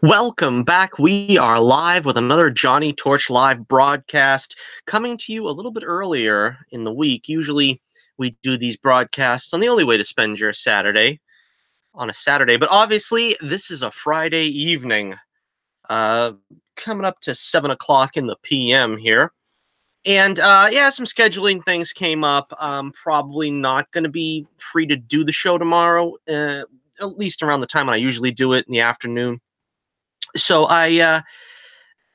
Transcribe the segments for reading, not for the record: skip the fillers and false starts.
Welcome back. We are live with another Johnny Torch live broadcast coming to you a little bit earlier in the week. Usually we do these broadcasts on the only way to spend your Saturday on a Saturday, but obviously this is a Friday evening, uh, coming up to 7 o'clock in the PM here. And yeah, some scheduling things came up. Probably not going to be free to do the show tomorrow, at least around the time when I usually do it in the afternoon. So I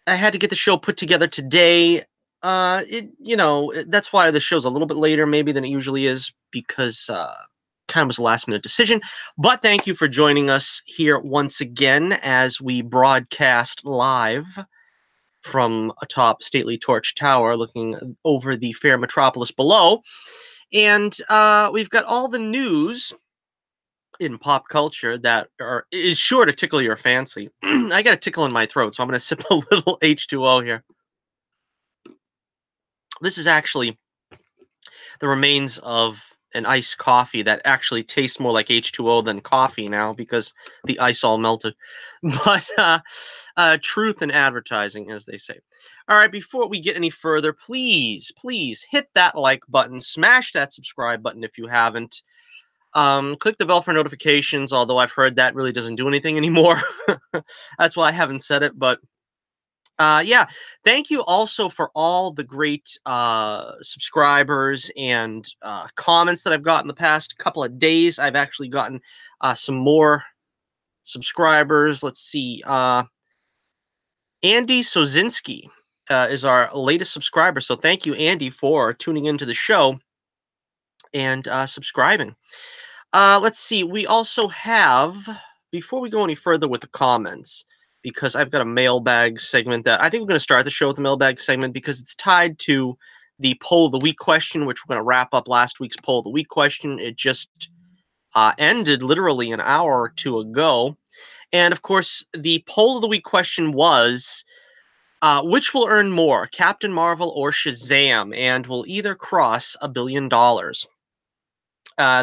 had to get the show put together today. That's why the show's a little bit later maybe than it usually is because kind of was a last minute decision. But thank you for joining us here once again as we broadcast live from atop Stately Torch Tower, looking over the fair metropolis below. And we've got all the news in pop culture that is sure to tickle your fancy. I got a tickle in my throat, so I'm going to sip a little H2O here. This is actually the remains of an iced coffee that actually tastes more like H2O than coffee now because the ice all melted. But truth in advertising, as they say. All right, before we get any further, please hit that like button, smash that subscribe button if you haven't. Click the bell for notifications, although I've heard that really doesn't do anything anymore. That's why I haven't said it, but yeah, thank you also for all the great subscribers and comments that I've got in the past couple of days. I've actually gotten some more subscribers. Let's see. Andy Sozinski is our latest subscriber. So thank you, Andy, for tuning into the show and subscribing. Let's see. We also have, before we go any further with the comments, because I've got a mailbag segment that I think we're going to start the show with the mailbag segment because it's tied to the poll of the week question, which we're going to wrap up last week's poll of the week question. It just ended literally an hour or two ago. And of course, the poll of the week question was, which will earn more, Captain Marvel or Shazam, and will either cross $1 billion?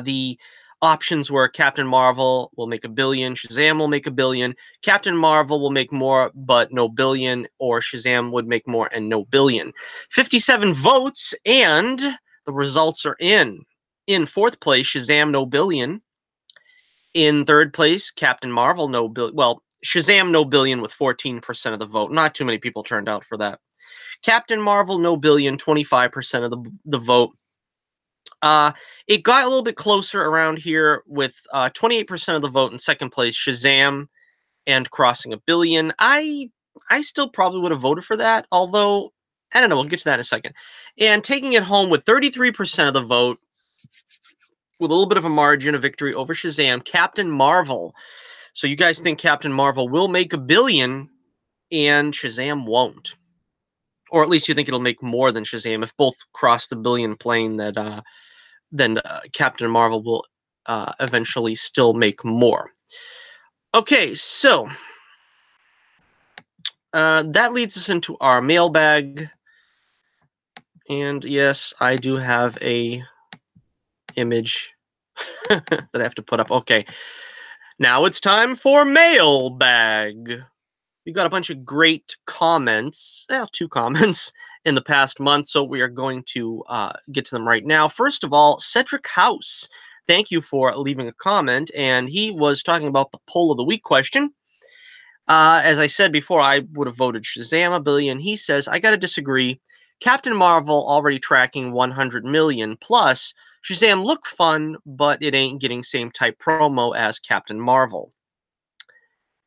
The options were Captain Marvel will make $1 billion, Shazam will make $1 billion, Captain Marvel will make more but no billion, or Shazam would make more and no billion. 57 votes, and the results are in. In fourth place, Shazam, no billion. In third place, Captain Marvel, no billion. Well, Shazam, no billion with 14% of the vote. Not too many people turned out for that. Captain Marvel, no billion, 25% of the vote. It got a little bit closer around here with 28% of the vote in second place, Shazam, and crossing $1 billion. I still probably would have voted for that, although I don't know. We'll get to that in a second. And taking it home with 33% of the vote, with a little bit of a margin of victory over Shazam, Captain Marvel. So you guys think Captain Marvel will make $1 billion, and Shazam won't, or at least you think it'll make more than Shazam if both cross the $1 billion plane. That then Captain Marvel will eventually still make more. Okay, so that leads us into our mailbag. And yes, I do have a image that I have to put up. Okay, now it's time for mailbag. We got a bunch of great comments, well, 2 comments in the past month, so we are going to get to them right now. First of all, Cedric House, thank you for leaving a comment, and he was talking about the poll of the week question. As I said before, I would have voted Shazam $1 billion. He says, I got to disagree. Captain Marvel already tracking 100 million, plus Shazam look fun, but it ain't getting same type promo as Captain Marvel.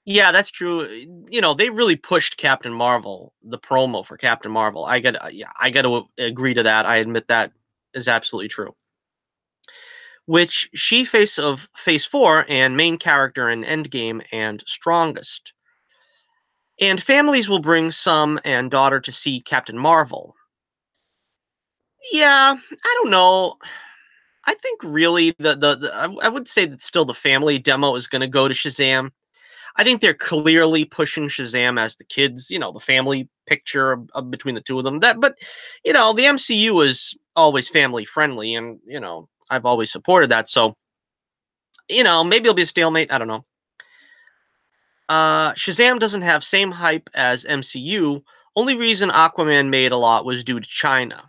Yeah, that's true. You know, they really pushed Captain Marvel, the promo for Captain Marvel. I got to agree to that. I admit that is absolutely true. Which she face of Phase 4 and main character in Endgame and Strongest. And families will bring son and daughter to see Captain Marvel. Yeah, I don't know. I think really I would say that still the family demo is going to go to Shazam. I think they're clearly pushing Shazam as the kids, the family picture between the two of them. But the MCU is always family friendly, and I've always supported that. So, maybe it'll be a stalemate. I don't know. Shazam doesn't have same hype as MCU. Only reason Aquaman made a lot was due to China.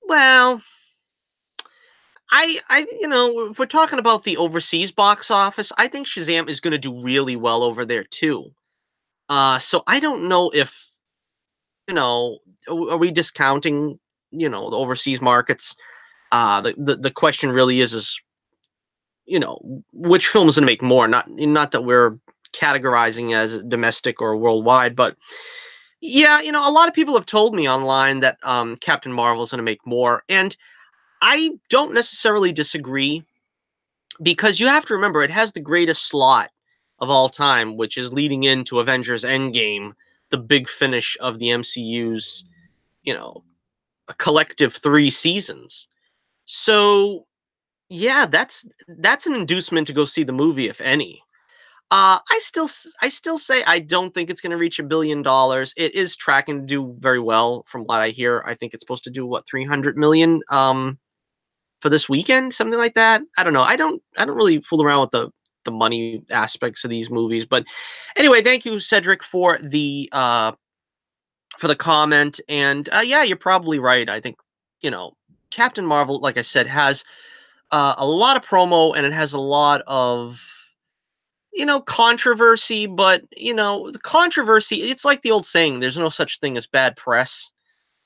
Well, if we're talking about the overseas box office, I think Shazam is going to do really well over there too. So I don't know if, are we discounting, the overseas markets? The question really is, which film is going to make more? Not that we're categorizing as domestic or worldwide, but yeah, a lot of people have told me online that Captain Marvel is going to make more, and I don't necessarily disagree because you have to remember it has the greatest slot of all time, which is leading into Avengers Endgame, the big finish of the MCU's, you know, a collective 3 seasons. So yeah, that's an inducement to go see the movie, if any. I still say I don't think it's going to reach $1 billion. It is tracking to do very well, from what I hear. I think it's supposed to do what, 300 million for this weekend, something like that. I don't know. I don't really fool around with the money aspects of these movies, but anyway, thank you, Cedric, for the comment. And yeah, you're probably right. I think Captain Marvel, like I said, has a lot of promo, and it has a lot of controversy, but the controversy, it's like the old saying, there's no such thing as bad press.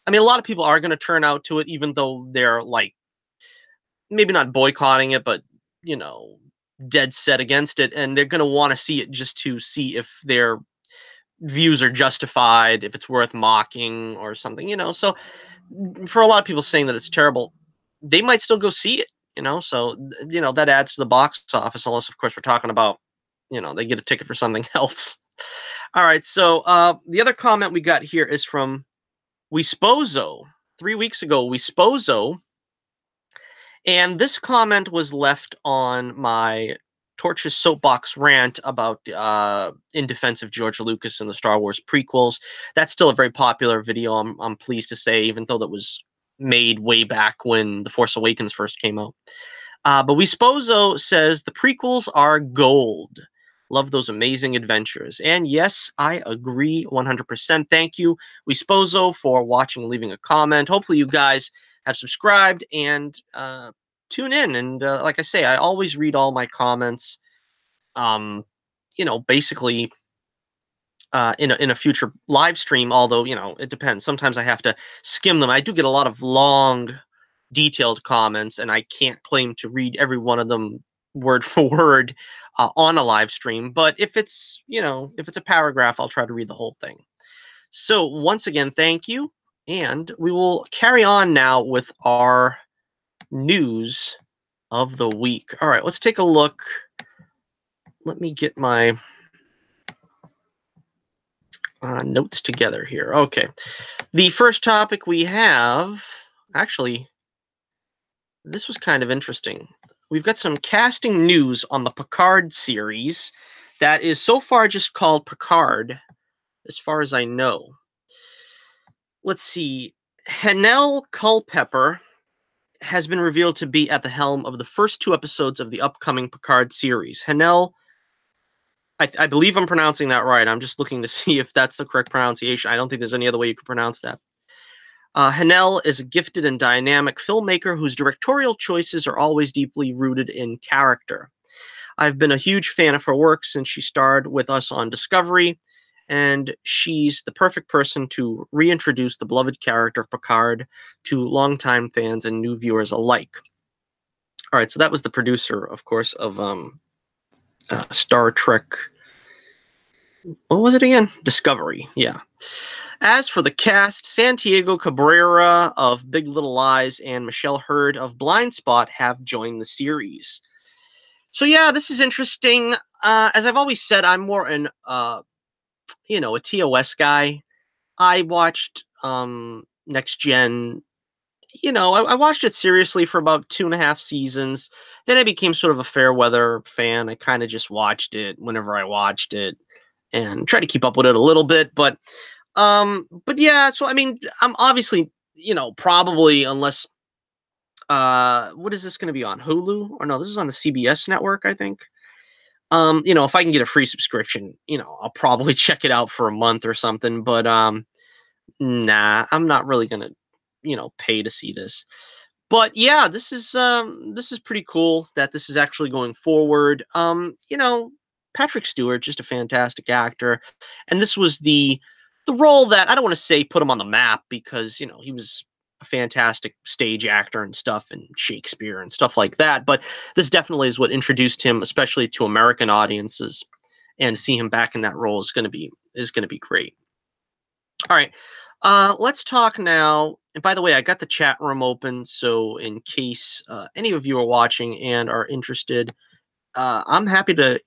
I mean, a lot of people are going to turn out to it, even though they're like maybe not boycotting it, but you know, dead set against it, and they're going to want to see it just to see if their views are justified, if it's worth mocking or something, So for a lot of people saying that it's terrible, they might still go see it, So that adds to the box office, unless of course we're talking about, they get a ticket for something else. All right, so the other comment we got here is from Wispozo. 3 weeks ago, Wispozo, and this comment was left on my Torch's soapbox rant about in defense of George Lucas and the Star Wars prequels. That's still a very popular video, I'm pleased to say, even though that was made way back when The Force Awakens first came out. But Wispozo says the prequels are gold. Love those amazing adventures. And yes, I agree 100%. Thank you, Wispozo, for watching and leaving a comment. Hopefully you guys have subscribed and tune in. And like I say, I always read all my comments, basically in a future live stream, although, it depends. Sometimes I have to skim them. I do get a lot of long, detailed comments, and I can't claim to read every one of them word for word on a live stream. But if it's a paragraph, I'll try to read the whole thing. So once again, thank you, and we will carry on now with our news of the week. All right, let's take a look. Let me get my notes together here. Okay, the first topic we have, actually, this was kind of interesting. We've got some casting news on the Picard series that is so far just called Picard, as far as I know. Let's see. Hamill Culpepper has been revealed to be at the helm of the first 2 episodes of the upcoming Picard series. Hamill, I believe I'm pronouncing that right. I'm just looking to see if that's the correct pronunciation. I don't think there's any other way you could pronounce that. Hamill is a gifted and dynamic filmmaker whose directorial choices are always deeply rooted in character. I've been a huge fan of her work since she starred with us on Discovery, and she's the perfect person to reintroduce the beloved character of Picard to longtime fans and new viewers alike. All right, so that was the producer, of course, of Star Trek. What was it again? Discovery, yeah. As for the cast, Santiago Cabrera of Big Little Lies and Michelle Hurd of Blind Spot have joined the series. So yeah, this is interesting. As I've always said, I'm more a TOS guy. I watched Next Gen. I watched it seriously for about 2.5 seasons. Then I became sort of a fair weather fan. I kind of just watched it whenever I watched it and tried to keep up with it a little bit. But yeah, so I mean, I'm obviously, probably, unless what is this going to be on Hulu? Or no, this is on the CBS network, I think. You know, if I can get a free subscription, you know, I'll probably check it out for a month or something. But nah, I'm not really gonna, you know, pay to see this. But yeah, this is pretty cool that this is actually going forward. You know, Patrick Stewart, just a fantastic actor, and this was the role that I don't want to say put him on the map because you know he was a fantastic stage actor and stuff and Shakespeare and stuff like that. But this definitely is what introduced him, especially to American audiences, and to see him back in that role is gonna be great. All right. Let's talk now. And by the way, I got the chat room open, so in case any of you are watching and are interested, I'm happy to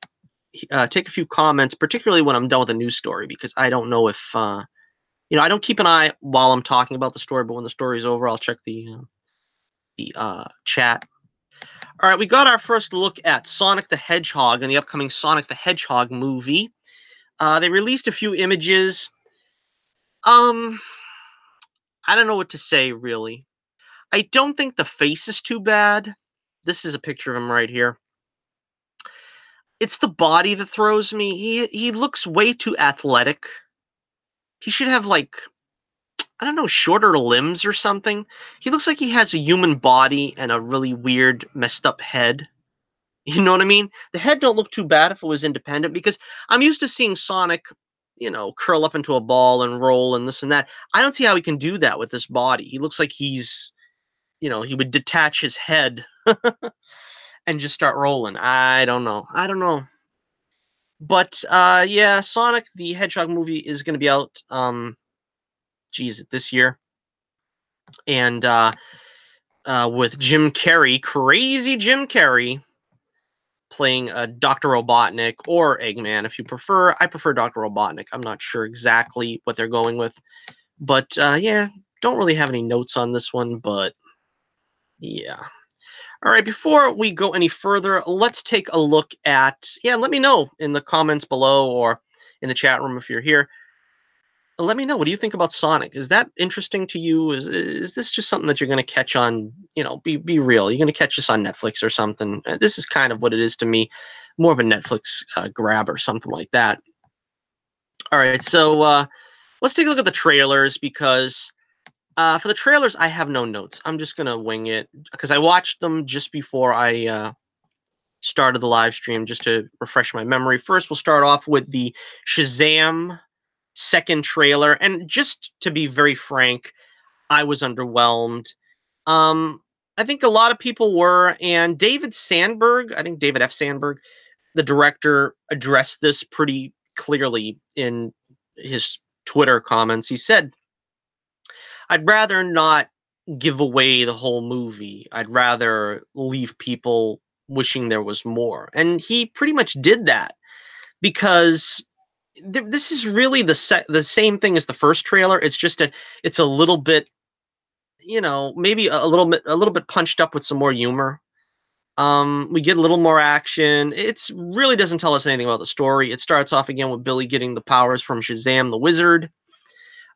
take a few comments, particularly when I'm done with a news story, because I don't know if you know I don't keep an eye while I'm talking about the story, but when the story's over, I'll check the chat. All right, we got our first look at Sonic the Hedgehog and the upcoming Sonic the Hedgehog movie. They released a few images. Um, I don't know what to say really. I don't think the face is too bad. This is a picture of him right here. It's the body that throws me. He looks way too athletic. He should have like I don't know, shorter limbs or something. He looks like he has a human body and a really weird messed up head. You know what I mean? The head don't look too bad if it was independent because I'm used to seeing Sonic, you know, curl up into a ball and roll and this and that. I don't see how he can do that with this body. He looks like he's, you know, he would detach his head and just start rolling. I don't know. I don't know. But yeah, Sonic the Hedgehog movie is going to be out geez, this year. And with Jim Carrey, crazy Jim Carrey playing Dr. Robotnik or Eggman if you prefer. I prefer Dr. Robotnik. I'm not sure exactly what they're going with. But yeah, don't really have any notes on this one, but yeah. All right, before we go any further, let's take a look at, yeah, let me know in the comments below or in the chat room if you're here. Let me know, what do you think about Sonic? Is that interesting to you? Is this just something that you're going to catch on, you know, be real. You're going to catch this on Netflix or something. This is kind of what it is to me, more of a Netflix grab or something like that. All right, so let's take a look at the trailers because for the trailers, I have no notes. I'm just going to wing it because I watched them just before I started the live stream just to refresh my memory. First, we'll start off with the Shazam second trailer, and just to be very frank, I was underwhelmed. Um, I think a lot of people were, and David Sandberg, I think David F. Sandberg, the director, addressed this pretty clearly in his Twitter comments. He said, "I'd rather not give away the whole movie. I'd rather leave people wishing there was more," and he pretty much did that because this is really the same thing as the first trailer. It's just it's a little bit, you know, maybe a little bit punched up with some more humor. We get a little more action. It's really doesn't tell us anything about the story. It starts off again with Billy getting the powers from Shazam the Wizard.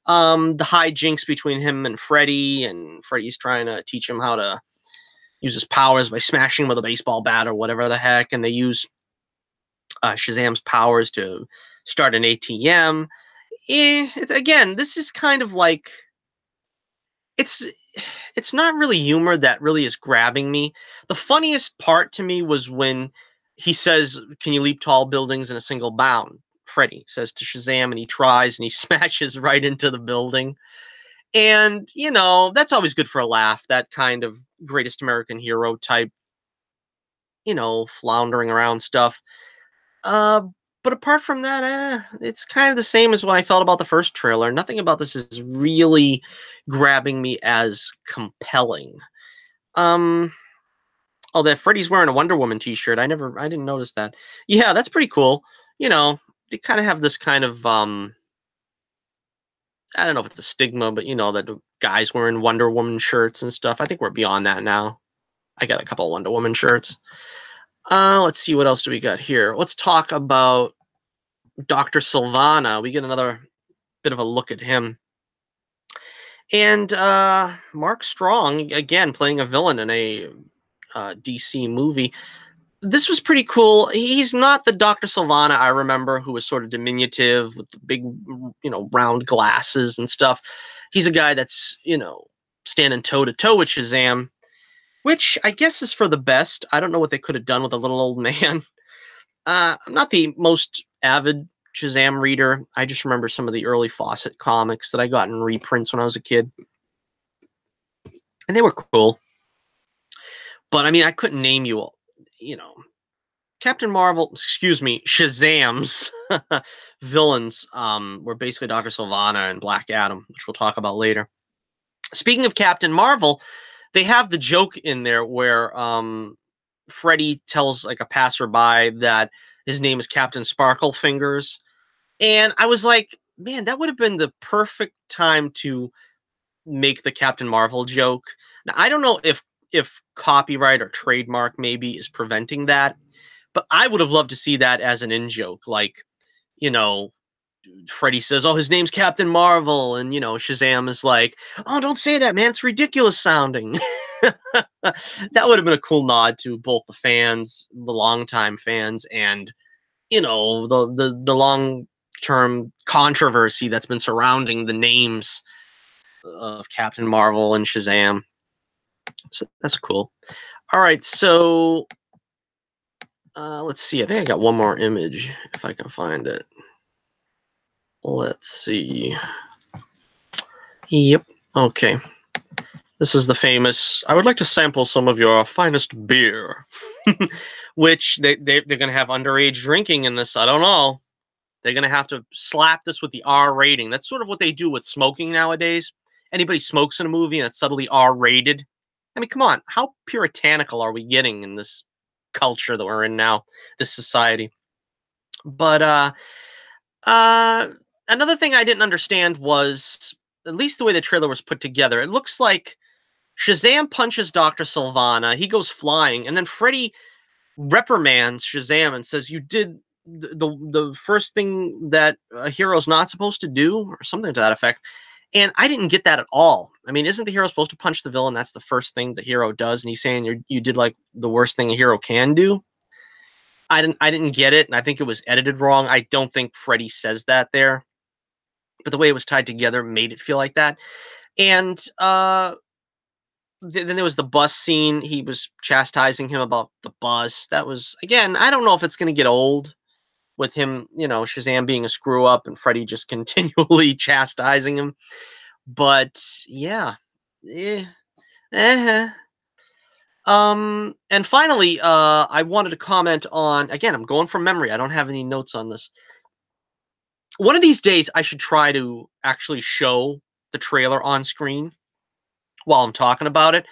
The hijinks between him and Freddy's trying to teach him how to use his powers by smashing him with a baseball bat or whatever the heck, and they use Shazam's powers to start an ATM. Again, this is kind of like it's it's not really humor that really is grabbing me. The funniest part to me was when he says, "Can you leap tall buildings in a single bound?" Freddy says to Shazam, and he tries, and he smashes right into the building. And you know that's always good for a laugh. That kind of greatest American hero type, you know, floundering around stuff. Uh, but apart from that, it's kind of the same as what I felt about the first trailer. Nothing about this is really grabbing me as compelling. Um, oh, that Freddy's wearing a Wonder Woman T-shirt. I didn't notice that. Yeah, that's pretty cool. You know, they kind of have this kind of, I don't know if it's a stigma, but you know, that guys wearing Wonder Woman shirts and stuff. I think we're beyond that now. I got a couple of Wonder Woman shirts. Let's see, what else do we got here? Let's talk about Dr. Sivana. We get another bit of a look at him. And Mark Strong, again, playing a villain in a DC movie. this was pretty cool. He's not the Dr. Sivana I remember, who was sort of diminutive with the big, round glasses and stuff. He's a guy that's, standing toe to toe with Shazam, which I guess is for the best. I don't know what they could have done with a little old man. I'm not the most avid Shazam reader. I just remember some of the early Fawcett comics that I got in reprints when I was a kid, and they were cool. But I mean, I couldn't name you all, Captain Marvel, excuse me, Shazam's villains were basically Dr. Sivana and Black Adam, which we'll talk about later. Speaking of Captain Marvel, they have the joke in there where Freddy tells like a passerby that his name is Captain Sparkle Fingers. And I was like, man, that would have been the perfect time to make the Captain Marvel joke. Now, I don't know if copyright or trademark maybe is preventing that, but I would have loved to see that as an in-joke. Like, Freddy says, oh, his name's Captain Marvel. And, Shazam is like, oh, don't say that, man. It's ridiculous sounding. That would have been a cool nod to both the fans, the longtime fans, and, the long-term controversy that's been surrounding the names of Captain Marvel and Shazam. So that's cool. All right, so let's see. I think I got one more image if I can find it. Let's see. Yep. Okay. This is the famous, I would like to sample some of your finest beer. Which they're going to have underage drinking in this. I don't know. They're going to have to slap this with the R rating. That's sort of what they do with smoking nowadays. Anybody smokes in a movie and it's subtly R rated. I mean, come on. How puritanical are we getting in this culture that we're in now, this society? But another thing I didn't understand was, at least the way the trailer was put together, it looks like Shazam punches Dr. Sivana, he goes flying, and then Freddy reprimands Shazam and says, you did the first thing that a hero's not supposed to do, or something to that effect. And I didn't get that at all. I mean, isn't the hero supposed to punch the villain? That's the first thing the hero does, and he's saying you did like the worst thing a hero can do. I didn't get it, and I think it was edited wrong. I don't think Freddy says that there, but the way it was tied together made it feel like that. And then there was the bus scene. He was chastising him about the bus. That was, again, I don't know if it's going to get old with him, Shazam being a screw up and Freddy just continually chastising him. But yeah. And finally, I wanted to comment on, again, I'm going from memory. I don't have any notes on this. One of these days, I should try to actually show the trailer on screen while I'm talking about it.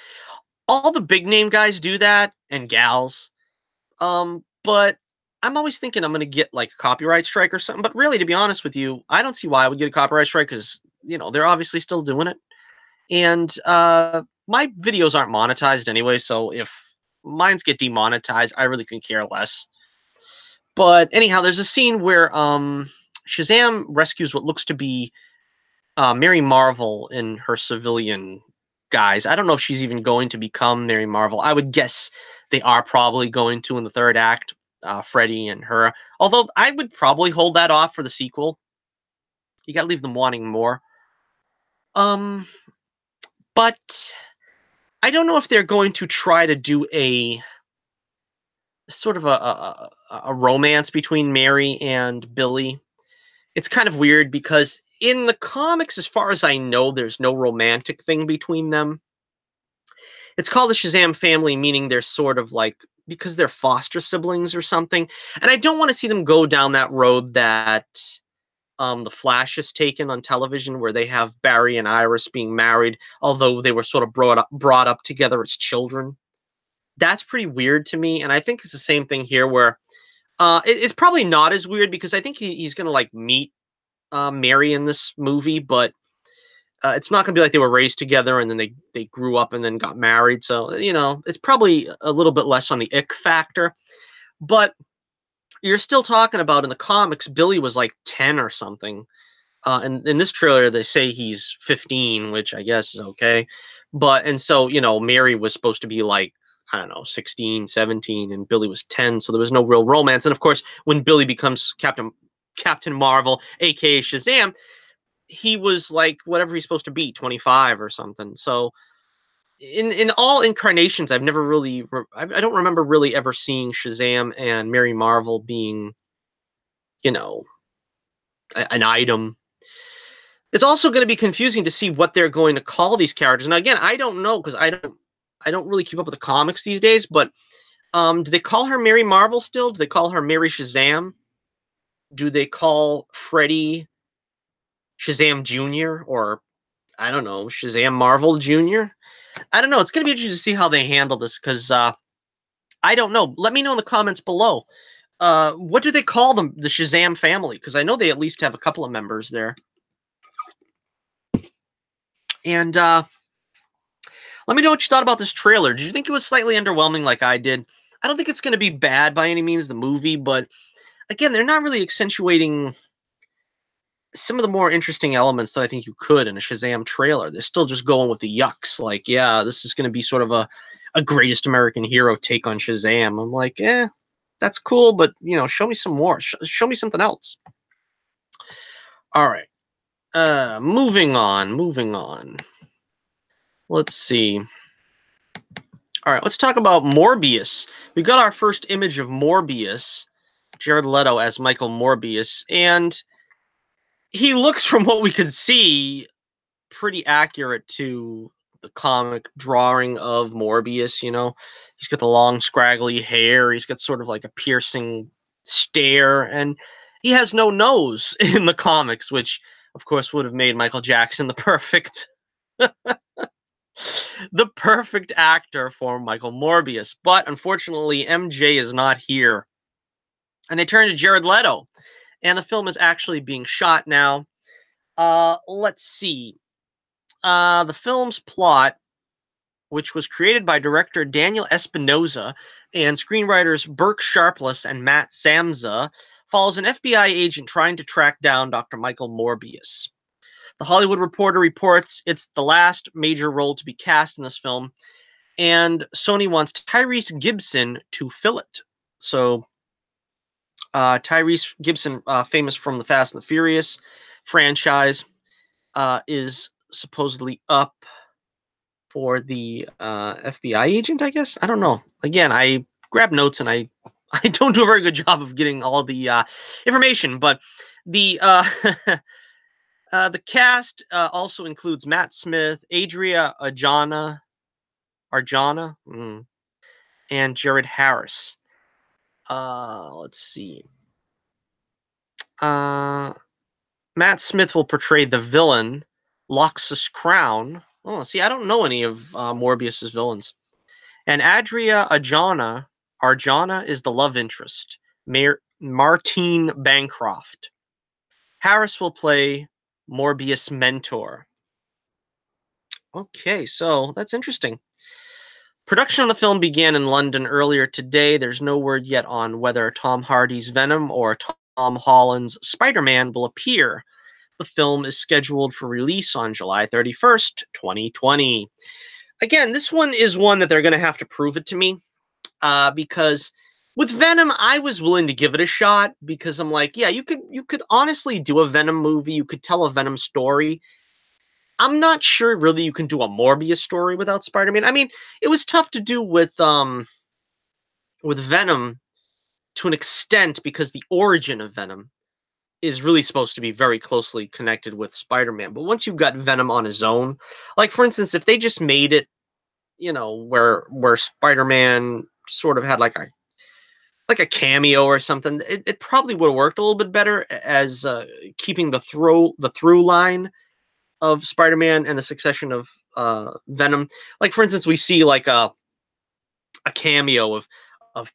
All the big name guys do that, and gals. But I'm always thinking I'm going to get like a copyright strike or something. But really, to be honest with you, I don't see why I would get a copyright strike, because, they're obviously still doing it. And my videos aren't monetized anyway, so if mines get demonetized, I really couldn't care less. But anyhow, there's a scene where Shazam rescues what looks to be Mary Marvel in her civilian guise. I don't know if she's even going to become Mary Marvel. I would guess they are probably going to in the third act, Freddy and her. Although I would probably hold that off for the sequel. You got to leave them wanting more. But I don't know if they're going to try to do a sort of a romance between Mary and Billy. It's kind of weird because in the comics, as far as I know, there's no romantic thing between them. It's called the Shazam family, meaning they're sort of like, because they're foster siblings or something. And I don't want to see them go down that road that the Flash has taken on television, where they have Barry and Iris being married, although they were sort of brought up together as children. That's pretty weird to me. And I think it's the same thing here, where it's probably not as weird, because I think he's going to like meet Mary in this movie, but it's not going to be like they were raised together and then they grew up and then got married. So, it's probably a little bit less on the ick factor. But you're still talking about, in the comics, Billy was like 10 or something. And in this trailer, they say he's 15, which I guess is okay. And so, Mary was supposed to be like I don't know, 16, 17, and Billy was 10, so there was no real romance. And of course, when Billy becomes Captain Marvel, aka Shazam, he was like whatever he's supposed to be, 25 or something. So in all incarnations, I've never really I don't remember really ever seeing Shazam and Mary Marvel being, you know, an item. It's also going to be confusing to see what they're going to call these characters. And again, I don't know because I don't really keep up with the comics these days, but do they call her Mary Marvel still? Do they call her Mary Shazam? Do they call Freddy Shazam Jr. or I don't know, Shazam Marvel Jr.? I don't know. It's going to be interesting to see how they handle this because I don't know. Let me know in the comments below. What do they call them, the Shazam family? Because I know they at least have a couple of members there. And let me know what you thought about this trailer. Did you think it was slightly underwhelming like I did? I don't think it's going to be bad by any means, the movie, but again, they're not really accentuating some of the more interesting elements that I think you could in a Shazam trailer. They're still just going with the yucks. Like, yeah, this is going to be sort of a greatest American hero take on Shazam. I'm like, that's cool, but, you know, show me some more. Show me something else. All right. Moving on. Let's see. All right, let's talk about Morbius. We got our first image of Morbius, Jared Leto as Michael Morbius, and he looks, from what we could see, pretty accurate to the comic drawing of Morbius. You know, he's got the long, scraggly hair. He's got sort of like a piercing stare, and he has no nose in the comics, which, of course, would have made Michael Jackson the perfect actor for Michael Morbius. But unfortunately, MJ is not here, and they turned to Jared Leto, and the film is actually being shot now. Let's see. The film's plot, which was created by director Daniel Espinosa and screenwriters Burke Sharpless and Matt Samza, follows an FBI agent trying to track down Dr. Michael Morbius. The Hollywood Reporter reports it's the last major role to be cast in this film, and Sony wants Tyrese Gibson to fill it. So, Tyrese Gibson, famous from the Fast and the Furious franchise, is supposedly up for the FBI agent, I guess. I don't know. Again, I grab notes and I don't do a very good job of getting all the information, but the the cast also includes Matt Smith, Adria Arjona, and Jared Harris. Let's see. Matt Smith will portray the villain, Loxus Crown. Oh, see, I don't know any of Morbius's villains. And Adria Arjona is the love interest, Martine Bancroft. Harris will play Morbius' mentor. Okay, so that's interesting. Production on the film began in London earlier today. There's no word yet on whether Tom Hardy's Venom or Tom Holland's Spider-Man will appear. The film is scheduled for release on July 31st, 2020. Again, this one is one that they're going to have to prove it to me, because with Venom, I was willing to give it a shot because I'm like, yeah, you could honestly do a Venom movie. You could tell a Venom story. I'm not sure really you can do a Morbius story without Spider-Man. I mean, it was tough to do with Venom to an extent because the origin of Venom is really supposed to be very closely connected with Spider-Man. But once you've got Venom on his own, like for instance, if they just made it, you know, where Spider-Man sort of had like a cameo or something, it probably would have worked a little bit better as keeping the through line of Spider-Man and the succession of Venom. Like for instance, we see like a cameo of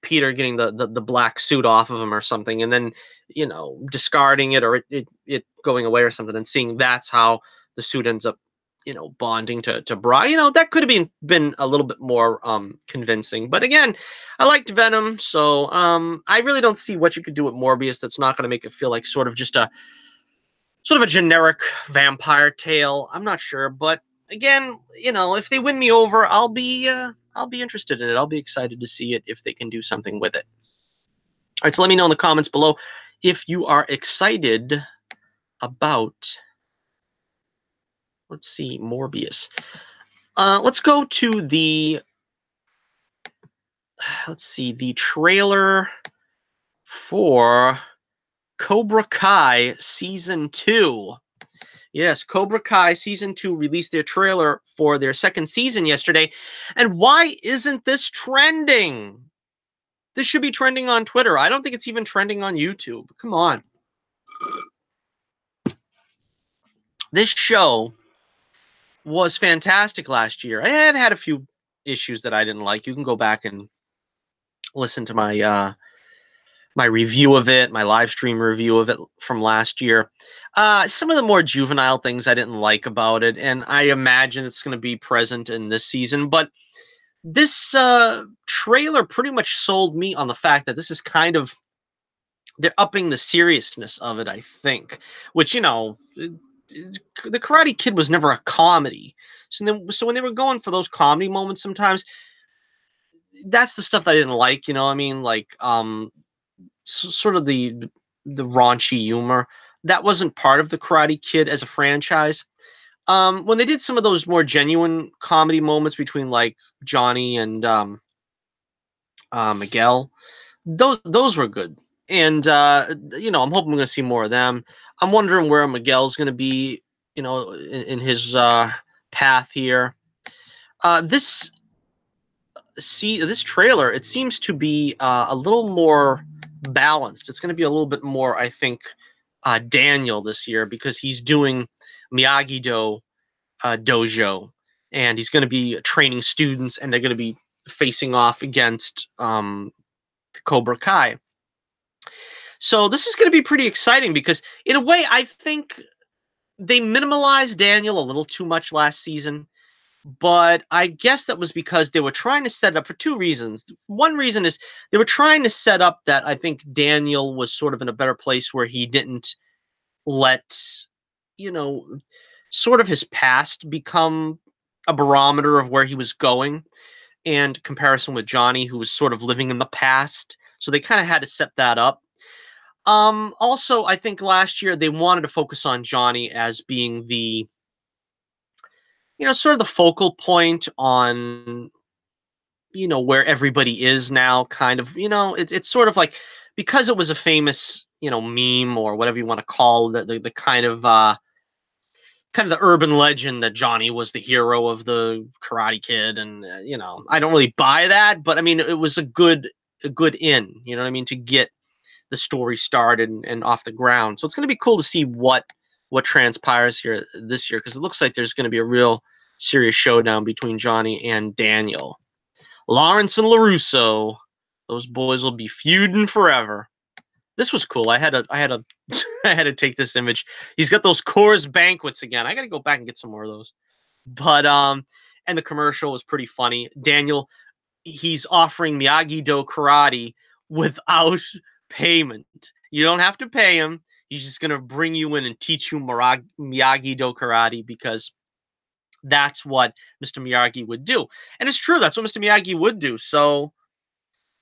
Peter getting the black suit off of him or something, and then, you know, discarding it or it going away or something, and seeing that's how the suit ends up, you know, bonding to Bra. You know, that could have been a little bit more convincing. But again, I liked Venom, so I really don't see what you could do with Morbius that's not going to make it feel like sort of a generic vampire tale. I'm not sure, but again, you know, if they win me over, I'll be I'll be interested in it. I'll be excited to see it if they can do something with it. All right, so let me know in the comments below if you are excited about, let's see, Morbius. Let's go to the, let's see, the trailer for Cobra Kai Season 2. Yes, Cobra Kai Season 2 released their trailer for their second season yesterday. And why isn't this trending? This should be trending on Twitter. I don't think it's even trending on YouTube. Come on. This show was fantastic last year. I had a few issues that I didn't like. You can go back and listen to my my review of it, my live stream review of it from last year. Some of the more juvenile things I didn't like about it, and I imagine it's going to be present in this season. But this trailer pretty much sold me on the fact that this is kind of, they're upping the seriousness of it, I think. Which, you know, the Karate Kid was never a comedy. So when they were going for those comedy moments, sometimes that's the stuff that I didn't like. You know, what I mean, like sort of the raunchy humor that wasn't part of the Karate Kid as a franchise. When they did some of those more genuine comedy moments between like Johnnie and Miguel, those were good. And you know, I'm hoping we're gonna see more of them. I'm wondering where Miguel's gonna be, you know, in his path here. This trailer, it seems to be a little more balanced. It's going to be a little bit more, I think, Daniel this year, because he's doing Miyagi-Do dojo, and he's going to be training students, and they're going to be facing off against Cobra Kai. So this is going to be pretty exciting because, in a way, I think they minimalized Daniel a little too much last season. But I guess that was because they were trying to set it up for two reasons. One reason is they were trying to set up that I think Daniel was sort of in a better place where he didn't let, you know, sort of his past become a barometer of where he was going, and comparison with Johnnie, who was sort of living in the past. So they kind of had to set that up. Also, I think last year they wanted to focus on Johnnie as being the, you know, sort of the focal point on, you know, where everybody is now, kind of, you know, it's sort of like, because it was a famous, you know, meme or whatever you want to call the kind of the urban legend that Johnnie was the hero of the Karate Kid. And you know, I don't really buy that, but I mean, it was a good in, you know what I mean, to get the story started and off the ground. So it's going to be cool to see what transpires here this year, because it looks like there's going to be a real serious showdown between Johnnie and Daniel. Lawrence and LaRusso, those boys will be feuding forever. This was cool. I had to take this image. He's got those Coors Banquets again. I got to go back and get some more of those. But and the commercial was pretty funny. Daniel, he's offering Miyagi-Do karate without payment. You don't have to pay him. He's just going to bring you in and teach you Miyagi-Do karate, because that's what Mr. Miyagi would do. And it's true, that's what Mr. Miyagi would do. So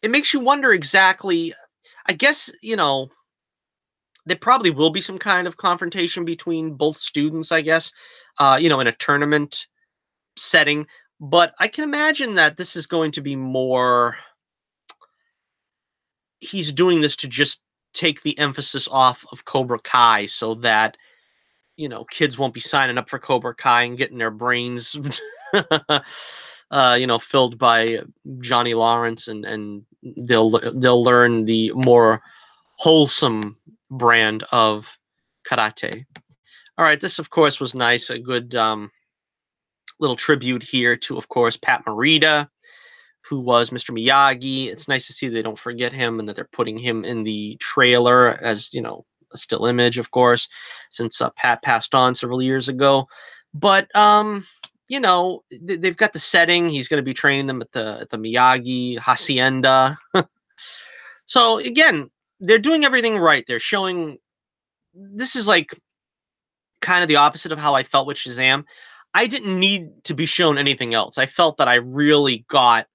it makes you wonder exactly, I guess, you know, there probably will be some kind of confrontation between both students, I guess, you know, in a tournament setting. But I can imagine that this is going to be more, he's doing this to just take the emphasis off of Cobra Kai, so that, you know, kids won't be signing up for Cobra Kai and getting their brains, you know, filled by Johnny Lawrence, and they'll learn the more wholesome brand of karate. All right, this of course was nice, a good little tribute here to, of course, Pat Morita, who was Mr. Miyagi. It's nice to see they don't forget him and that they're putting him in the trailer as, you know, a still image, of course, since Pat passed on several years ago. But you know, they've got the setting. He's going to be training them at the Miyagi Hacienda. So again, they're doing everything right. They're showing, this is like kind of the opposite of how I felt with Shazam. I didn't need to be shown anything else. I felt that I really got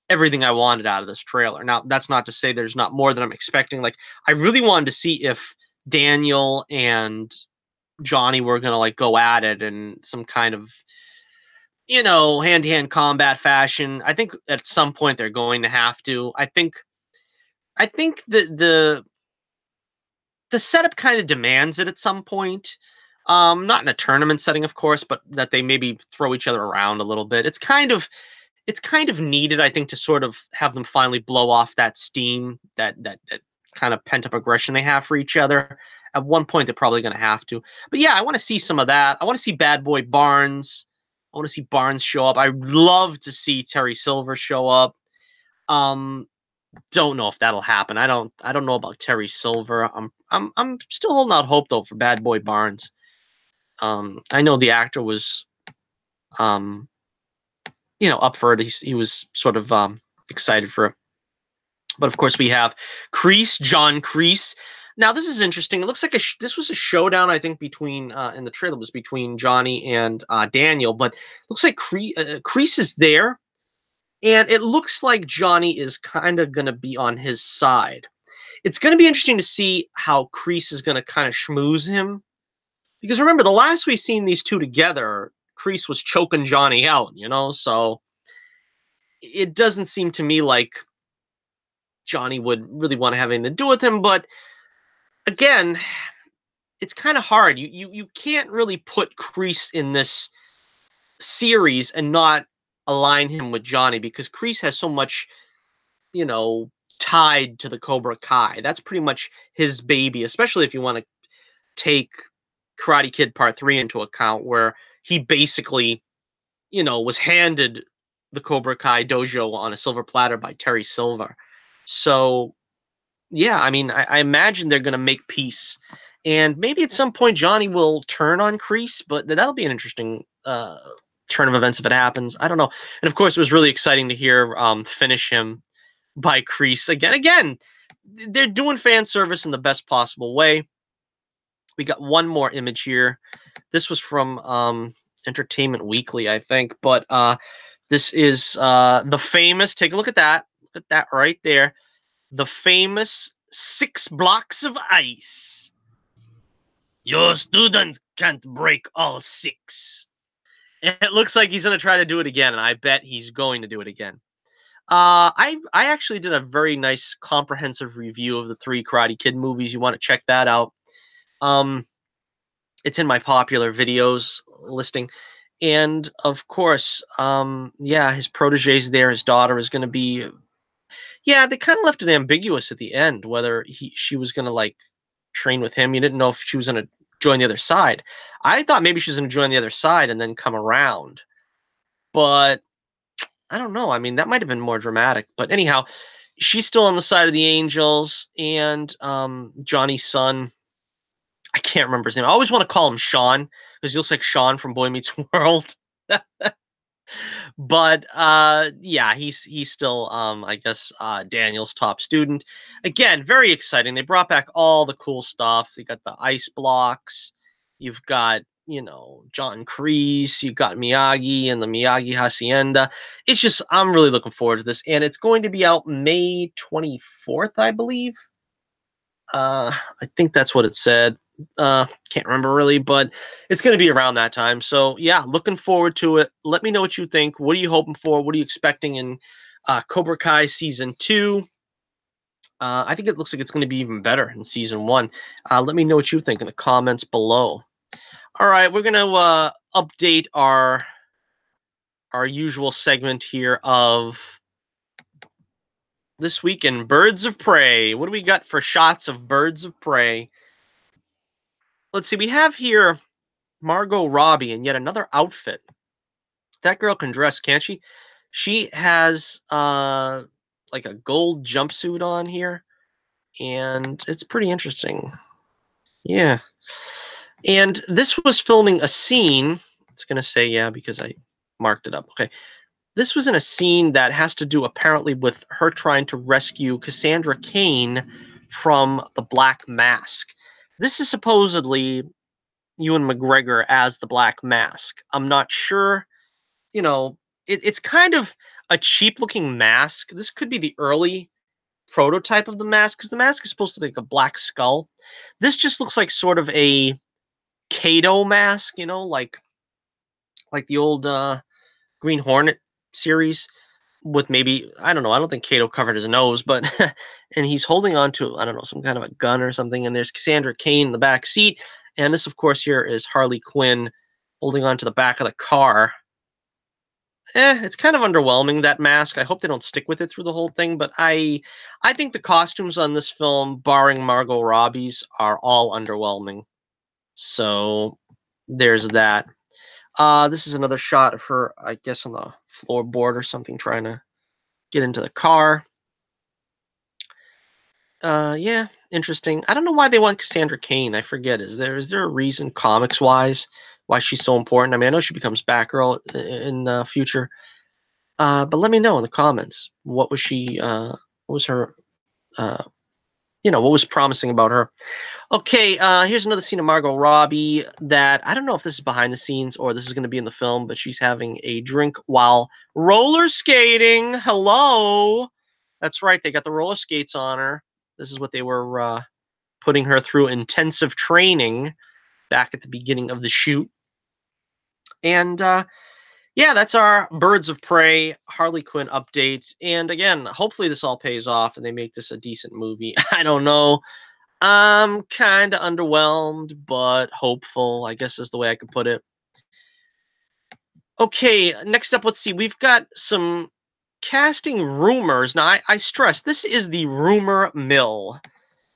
everything I wanted out of this trailer. Now, that's not to say there's not more that I'm expecting. Like, I really wanted to see if Daniel and Johnny were gonna like go at it in some kind of, you know, hand-to-hand combat fashion. I think at some point they're going to have to. I think the setup kind of demands it at some point. Not in a tournament setting, of course, but that they maybe throw each other around a little bit. It's kind of needed, I think, to sort of have them finally blow off that steam, that kind of pent up aggression they have for each other. At one point, they're probably going to have to. But yeah, I want to see some of that. I want to see Bad Boy Barnes. I want to see Barnes show up. I'd love to see Terry Silver show up. Um, don't know if that'll happen. I don't know about Terry Silver. I'm still holding out hope though for Bad Boy Barnes. I know the actor was um up for it. He was sort of excited for it. But of course, we have Crease, John Crease. Now this is interesting. It looks like this was a showdown, I think, between in the trailer was between Johnny and Daniel. But looks like Crease is there, and it looks like Johnny is kind of going to be on his side. It's going to be interesting to see how Crease is going to kind of schmooze him. Because remember, the last we seen these two together, Crease was choking Johnny out, so it doesn't seem to me like Johnny would really want to have anything to do with him. But again, it's kind of hard. You can't really put Crease in this series and not align him with Johnny, because Crease has so much, tied to the Cobra Kai. That's pretty much his baby, especially if you want to take Karate Kid Part 3 into account, where he basically, was handed the Cobra Kai dojo on a silver platter by Terry Silver. So, yeah, I mean, I imagine they're going to make peace. And maybe at some point Johnny will turn on Crease, but that'll be an interesting turn of events if it happens. I don't know. And of course, it was really exciting to hear finish him by Crease. Again, they're doing fan service in the best possible way. We got one more image here. This was from Entertainment Weekly, I think. But this is the famous, take a look at that. Look at that right there. The famous 6 blocks of ice. Your students can't break all 6. It looks like he's going to try to do it again, and I bet he's going to do it again. I actually did a very nice comprehensive review of the 3 Karate Kid movies. You want to check that out. It's in my popular videos listing. And of course, yeah, his protege's there. His daughter is going to be, yeah, they kind of left it ambiguous at the end, whether she was going to like train with him. You didn't know if she was going to join the other side. I thought maybe she was going to join the other side and then come around. But I don't know. I mean, that might have been more dramatic. But anyhow, she's still on the side of the Angels, and Johnny's son, I can't remember his name. I always want to call him Sean because he looks like Sean from Boy Meets World. But yeah, he's still I guess Daniel's top student. Again, very exciting. They brought back all the cool stuff. They got the ice blocks. You've got, John Crease, you've got Miyagi and the Miyagi Hacienda. It's just, I'm really looking forward to this, and it's going to be out May 24th, I believe. I think that's what it said. Can't remember really, but it's going to be around that time. So yeah, looking forward to it. Let me know what you think. What are you hoping for? What are you expecting in Cobra Kai season 2? I think it looks like it's going to be even better in season 1. Let me know what you think in the comments below. All right, we're going to update our usual segment here of this week in Birds of Prey. What do we got for shots of Birds of Prey? Let's see, we have here Margot Robbie in yet another outfit. That girl can dress, can't she? She has like a gold jumpsuit on here, and it's pretty interesting. Yeah. And this was filming a scene. It's going to say, yeah, because I marked it up. Okay. This was in a scene that has to do apparently with her trying to rescue Cassandra Cain from the Black Mask. This is supposedly Ewan McGregor as the Black Mask. I'm not sure, you know, it's kind of a cheap-looking mask. This could be the early prototype of the mask, because the mask is supposed to be like a black skull. This just looks like sort of a Kato mask, you know, like the old Green Hornet series with maybe, I don't know, I don't think Kato covered his nose, but and he's holding on to, I don't know, some kind of a gun or something, and there's Cassandra Cain in the back seat, and this of course here is Harley Quinn holding on to the back of the car. It's kind of underwhelming, that mask. I hope they don't stick with it through the whole thing, but I think the costumes on this film, barring Margot Robbie's, are all underwhelming. So there's that. This is another shot of her, I guess, on the floorboard or something, trying to get into the car. Yeah, interesting. I don't know why they want Cassandra Cain. I forget. Is there a reason, comics wise, why she's so important? I mean, I know she becomes Batgirl in future. But let me know in the comments. What was she? What was her? Uh, what was promising about her? Okay, here's another scene of Margot Robbie that I don't know if this is behind the scenes or this is going to be in the film, but she's having a drink while roller skating. Hello. That's right. They got the roller skates on her. This is what they were putting her through intensive training back at the beginning of the shoot. And yeah, that's our Birds of Prey Harley Quinn update. And again, hopefully this all pays off and they make this a decent movie. I don't know. I'm kind of underwhelmed, but hopeful, I guess is the way I could put it. Okay, next up, let's see. We've got some casting rumors. Now, I stress, this is the rumor mill.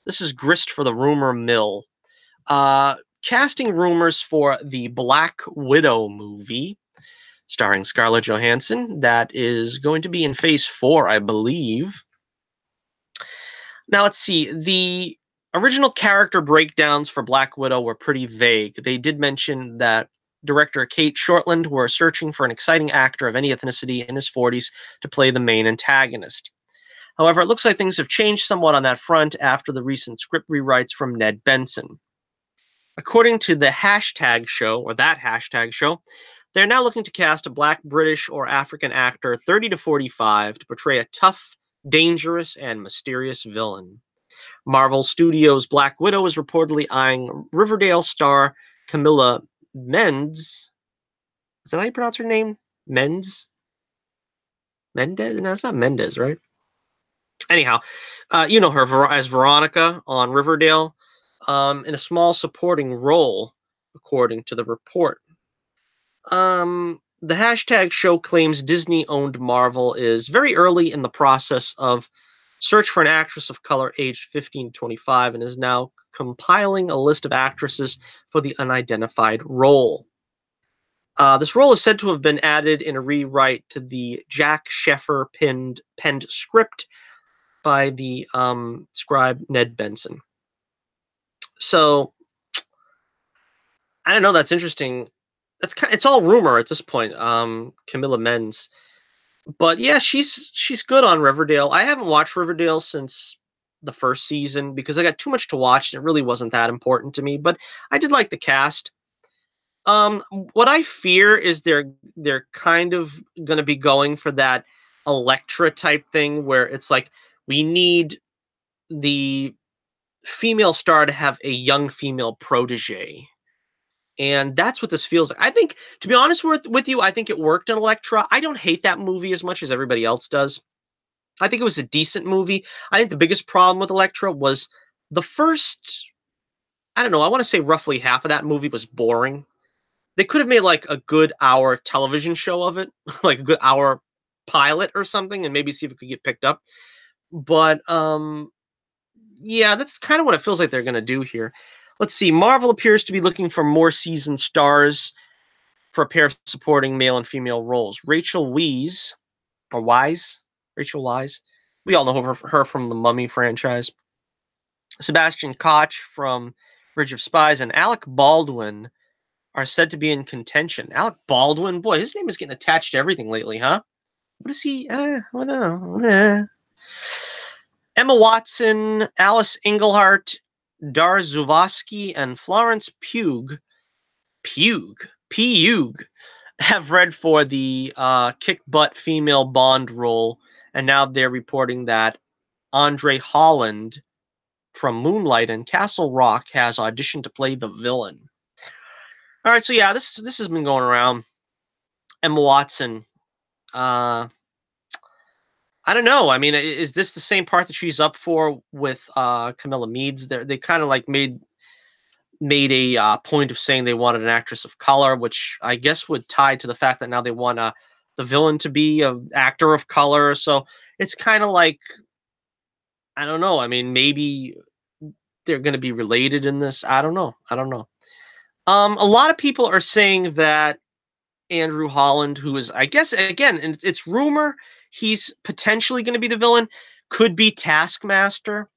This is grist for the rumor mill. Casting rumors for the Black Widow movie, starring Scarlett Johansson. That is going to be in Phase 4, I believe. Now, let's see. The original character breakdowns for Black Widow were pretty vague. They did mention that director Kate Shortland were searching for an exciting actor of any ethnicity in his 40s to play the main antagonist. However, it looks like things have changed somewhat on that front after the recent script rewrites from Ned Benson. According to the hashtag show, or that hashtag show, they're now looking to cast a Black, British, or African actor 30 to 45 to portray a tough, dangerous, and mysterious villain. Marvel Studios' Black Widow is reportedly eyeing Riverdale star Camilla Mendes. Is that how you pronounce her name? Mendes? Mendez? No, it's not Mendez, right? Anyhow, you know her as Veronica on Riverdale, in a small supporting role, according to the report. The hashtag show claims Disney-owned Marvel is very early in the process of search for an actress of color aged 15 to 25 and is now compiling a list of actresses for the unidentified role. This role is said to have been added in a rewrite to the Jack Sheffer penned script by the scribe Ned Benson. So, I don't know. That's interesting. It's all rumor at this point. Camilla Mendes, but yeah, she's good on Riverdale. I haven't watched Riverdale since the first season because I got too much to watch and it really wasn't that important to me. But I did like the cast. What I fear is they're kind of gonna be going for that Elektra type thing where it's like we need the female star to have a young female protege. And that's what this feels like. I think, to be honest with you, I think it worked in Elektra. I don't hate that movie as much as everybody else does. I think it was a decent movie. I think the biggest problem with Elektra was the first, I don't know, I want to say roughly half of that movie was boring. They could have made like a good hour television show of it, like a good hour pilot or something, and maybe see if it could get picked up. But yeah, that's kind of what it feels like they're going to do here. Let's see. Marvel appears to be looking for more seasoned stars for a pair of supporting male and female roles. Rachel Weisz, or Wise, Rachel Wise. We all know her from the Mummy franchise. Sebastian Koch from Bridge of Spies and Alec Baldwin are said to be in contention. Alec Baldwin, boy, his name is getting attached to everything lately, huh? What is he? I don't know. Emma Watson, Alice Englehart, Dar Zuvosky, and Florence Pugh Pug, have read for the kick butt female Bond role, and now they're reporting that Andre Holland from Moonlight and Castle Rock has auditioned to play the villain. All right, so yeah, this has been going around. Emma Watson, I don't know. I mean, is this the same part that she's up for with Camilla Meads? They kind of like made a point of saying they wanted an actress of color, which I guess would tie to the fact that now they want the villain to be an actor of color. So it's kind of like, I don't know. I mean, maybe they're going to be related in this. I don't know. I don't know. A lot of people are saying that Andrew Holland, who is, I guess, again, and it's rumor he's potentially going to be the villain, could be Taskmaster.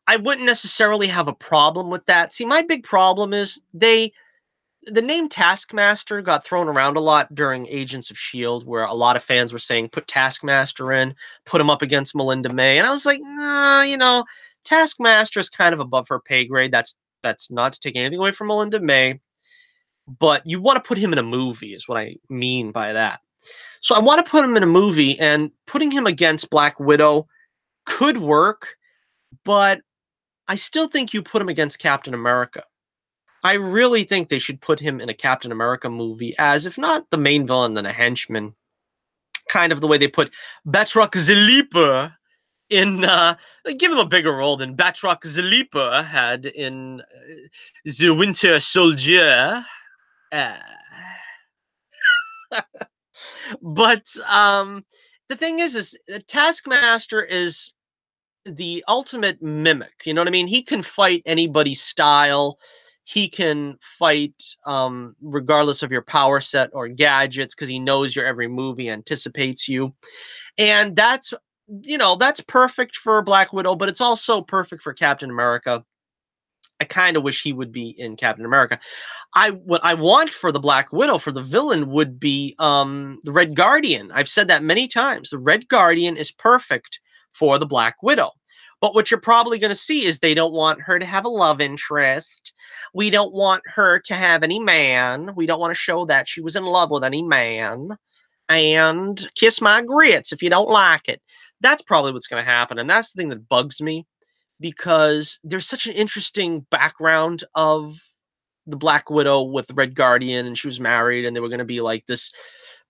I wouldn't necessarily have a problem with that. See, my big problem is the name Taskmaster got thrown around a lot during Agents of S.H.I.E.L.D., where a lot of fans were saying, put Taskmaster in, put him up against Melinda May. And I was like, nah, Taskmaster is kind of above her pay grade. That's not to take anything away from Melinda May, but you want to put him in a movie is what I mean by that. So I want to put him in a movie, and putting him against Black Widow could work, but I still think you put him against Captain America. I really think they should put him in a Captain America movie as, if not the main villain, then a henchman. Kind of the way they put Batroc the Leaper in, give him a bigger role than Batroc the Leaper had in The Winter Soldier. But the thing is Taskmaster is the ultimate mimic. You know what I mean? He can fight anybody's style. He can fight regardless of your power set or gadgets, because he knows your every move. He anticipates you. And that's perfect for Black Widow, but it's also perfect for Captain America. I kind of wish he would be in Captain America. What I want for the Black Widow, for the villain, would be the Red Guardian. I've said that many times. The Red Guardian is perfect for the Black Widow. But what you're probably going to see is they don't want her to have a love interest. We don't want her to have any man. We don't want to show that she was in love with any man. And kiss my grits if you don't like it. That's probably what's going to happen. And that's the thing that bugs me, because there's such an interesting background of the Black Widow with the Red Guardian, and she was married, and they were going to be like this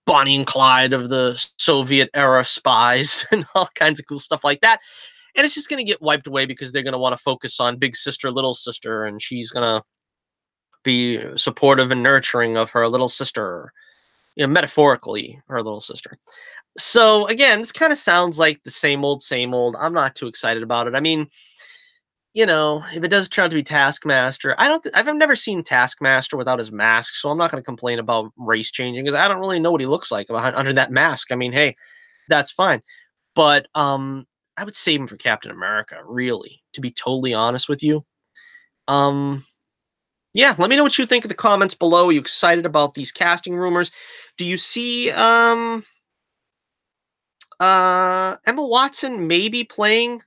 Bonnie and Clyde of the Soviet era spies and all kinds of cool stuff like that. And it's just going to get wiped away because they're going to want to focus on big sister, little sister, and she's going to be supportive and nurturing of her little sister, metaphorically, her little sister. So again, this kind of sounds like the same old, same old. I'm not too excited about it. I mean, if it does turn out to be Taskmaster, I've never seen Taskmaster without his mask, so I'm not going to complain about race changing, because I don't really know what he looks like under that mask. I mean, hey, that's fine. But I would save him for Captain America, really, to be totally honest with you. Yeah, let me know what you think in the comments below. Are you excited about these casting rumors? Do you see Emma Watson maybe playing?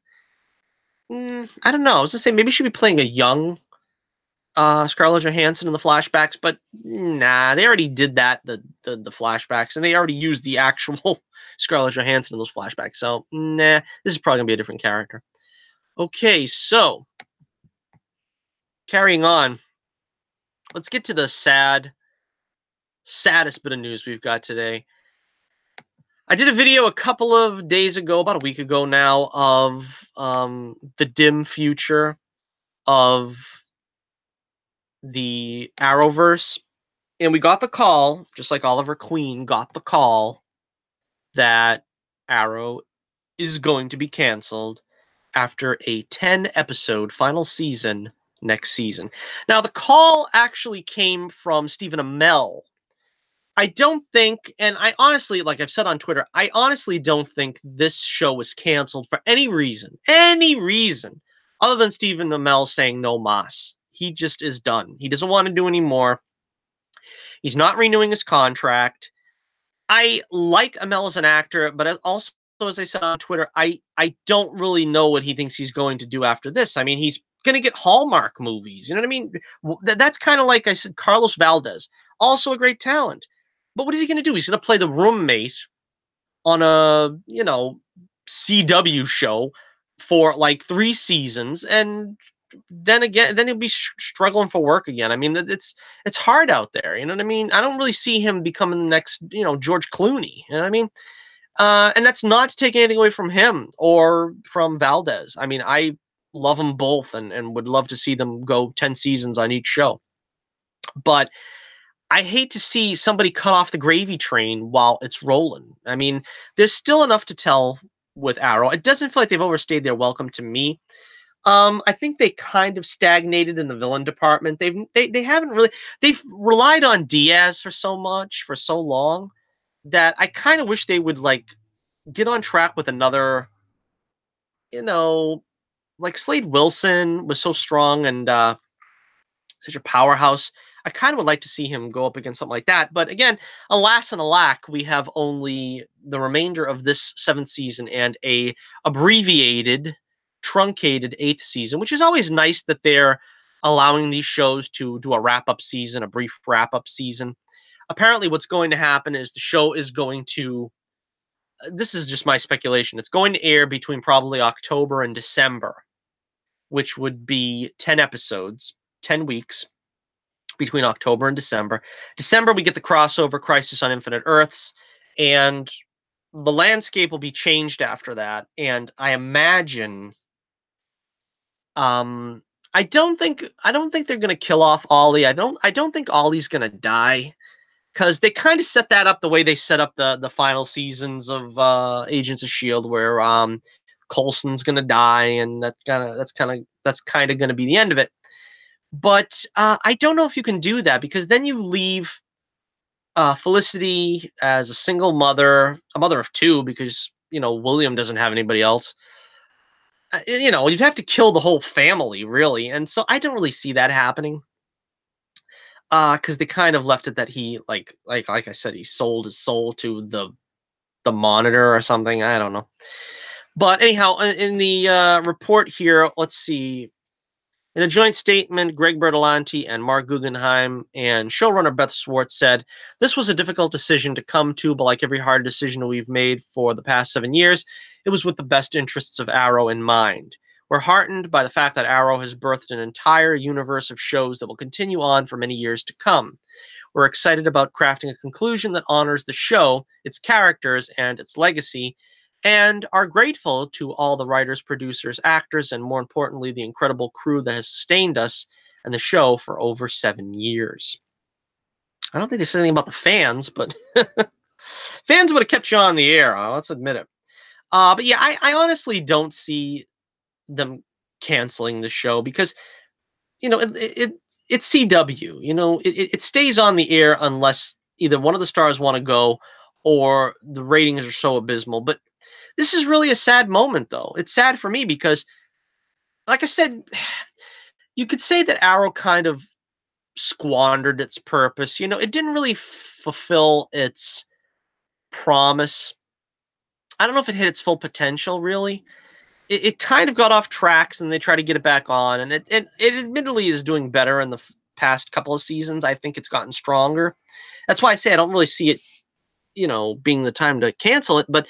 I don't know. I was gonna say maybe she'd be playing a young Scarlett Johansson in the flashbacks, but nah, they already did that, the flashbacks, and they already used the actual Scarlett Johansson in those flashbacks. So nah, this is probably gonna be a different character. Okay, so carrying on, let's get to the saddest bit of news we've got today. I did a video a couple of days ago, about a week ago now, of the dim future of the Arrowverse. And we got the call, just like Oliver Queen got the call, that Arrow is going to be canceled after a 10-episode final season next season. Now, the call actually came from Stephen Amell. I don't think, and I honestly, like I've said on Twitter, I honestly don't think this show was canceled for any reason, other than Stephen Amell saying no mas. He just is done. He doesn't want to do any more. He's not renewing his contract. I like Amell as an actor, but also, as I said on Twitter, I don't really know what he thinks he's going to do after this. I mean, he's gonna get Hallmark movies. You know what I mean? That's kind of like I said, Carlos Valdez, also a great talent. But what is he gonna do? He's gonna play the roommate on a CW show for like 3 seasons, and then he'll be struggling for work again. I mean, it's hard out there. You know what I mean? I don't really see him becoming the next George Clooney. You know what I mean? And that's not to take anything away from him or from Valdez. I mean, I love them both and would love to see them go 10 seasons on each show. But I hate to see somebody cut off the gravy train while it's rolling. I mean, there's still enough to tell with Arrow. It doesn't feel like they've overstayed their welcome to me. I think they kind of stagnated in the villain department. They haven't really, they've relied on Diaz for so long that I kind of wish they would like get on track with another, like Slade Wilson was so strong and such a powerhouse. I kind of would like to see him go up against something like that. But again, alas and alack, we have only the remainder of this 7th season and a abbreviated, truncated 8th season, which is always nice that they're allowing these shows to do a wrap-up season, a brief wrap-up season. Apparently what's going to happen is the show is going to, this is just my speculation, it's going to air between probably October and December, which would be 10 episodes, 10 weeks between October and December. December, we get the crossover Crisis on Infinite Earths, and the landscape will be changed after that. And I imagine, I don't think they're gonna kill off Ollie. I don't think Ollie's gonna die, because they kind of set that up the way they set up the final seasons of Agents of Shield, where Coulson's gonna die, and that's kind of gonna be the end of it. But I don't know if you can do that, because then you leave Felicity as a single mother, a mother of 2, because William doesn't have anybody else. You'd have to kill the whole family, really, and so I don't really see that happening. Because they kind of left it that he like I said, he sold his soul to the Monitor or something. I don't know. But anyhow, in the report here, let's see. In a joint statement, Greg Bertolanti and Mark Guggenheim and showrunner Beth Schwartz said, "This was a difficult decision to come to, but like every hard decision we've made for the past 7 years, it was with the best interests of Arrow in mind. We're heartened by the fact that Arrow has birthed an entire universe of shows that will continue on for many years to come. We're excited about crafting a conclusion that honors the show, its characters, and its legacy, and are grateful to all the writers, producers, actors, and more importantly, the incredible crew that has sustained us and the show for over 7 years." I don't think they said anything about the fans, but fans would have kept you on the air. Let's admit it. But yeah, I honestly don't see them canceling the show, because it's CW. It stays on the air unless either one of the stars want to go or the ratings are so abysmal. But this is really a sad moment, though. It's sad for me because, like I said, you could say that Arrow kind of squandered its purpose. It didn't really fulfill its promise. I don't know if it hit its full potential, really. It kind of got off tracks, and they try to get it back on, and it admittedly is doing better in the past couple of seasons. I think it's gotten stronger. That's why I say I don't really see it, being the time to cancel it. But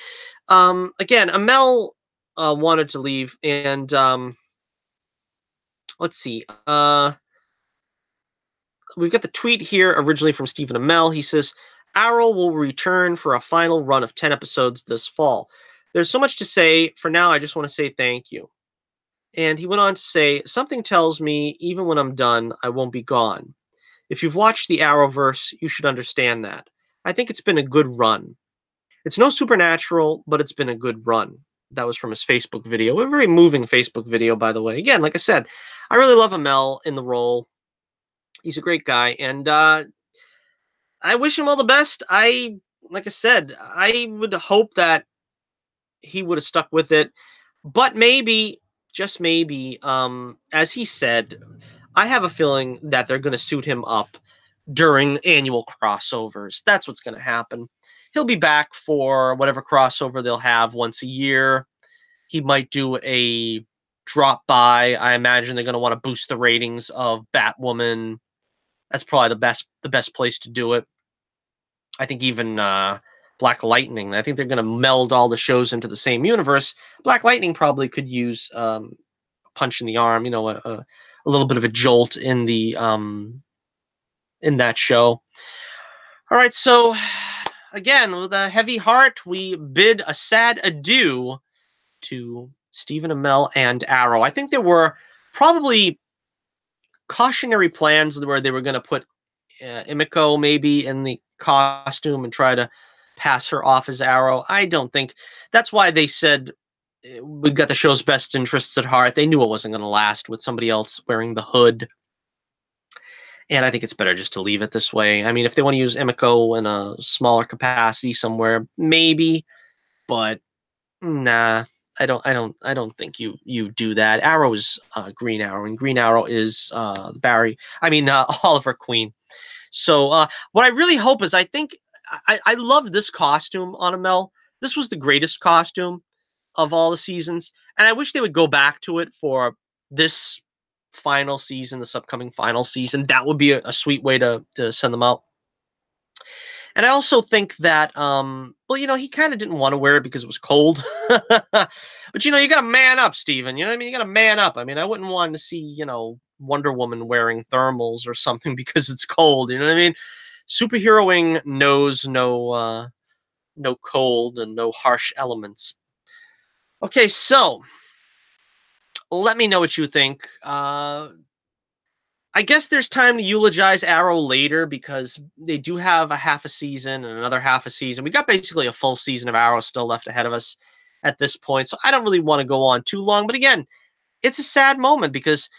again, Amell wanted to leave, and let's see. We've got the tweet here originally from Stephen Amell. He says, "Arrow will return for a final run of 10 episodes this fall. There's so much to say. For now, I just want to say thank you." And he went on to say, "Something tells me even when I'm done, I won't be gone. If you've watched the Arrowverse, you should understand that. I think it's been a good run. It's no Supernatural, but it's been a good run." That was from his Facebook video. A very moving Facebook video, by the way. Again, like I said, I really love Amell in the role. He's a great guy, and I wish him all the best. Like I said, I would hope that he would have stuck with it, but maybe, just maybe, as he said, I have a feeling that they're going to suit him up during annual crossovers. That's what's going to happen. He'll be back for whatever crossover they'll have once a year. He might do a drop by. I imagine they're going to want to boost the ratings of Batwoman. That's probably the best place to do it. I think even Black Lightning. I think they're going to meld all the shows into the same universe. Black Lightning probably could use a punch in the arm, you know, a little bit of a jolt in the in that show. All right, so again, with a heavy heart, we bid a sad adieu to Stephen Amell and Arrow. I think there were probably cautionary plans where they were going to put Emiko maybe in the costume and try to pass her off as Arrow. I don't think that's why they said we got the show's best interests at heart. They knew it wasn't going to last with somebody else wearing the hood. And I think it's better just to leave it this way. I mean, if they want to use Emiko in a smaller capacity somewhere, maybe, but nah, I don't think you do that. Arrow is Green Arrow, and Green Arrow is Oliver Queen. So what I really hope is, I love this costume on Amell. This was the greatest costume of all the seasons, and I wish they would go back to it for this final season, this upcoming final season. That would be a sweet way to send them out. And I also think that, well, you know, he kind of didn't want to wear it because it was cold. But, you know, you got to man up, Steven. You know what I mean? You got to man up. I mean, I wouldn't want to see, you know, Wonder Woman wearing thermals or something because it's cold. You know what I mean? Superheroing knows no cold and no harsh elements. Okay, so let me know what you think. I guess there's time to eulogize Arrow later because they do have a half a season and another half a season. We got basically a full season of Arrow still left ahead of us at this point, so I don't really want to go on too long. But again, it's a sad moment because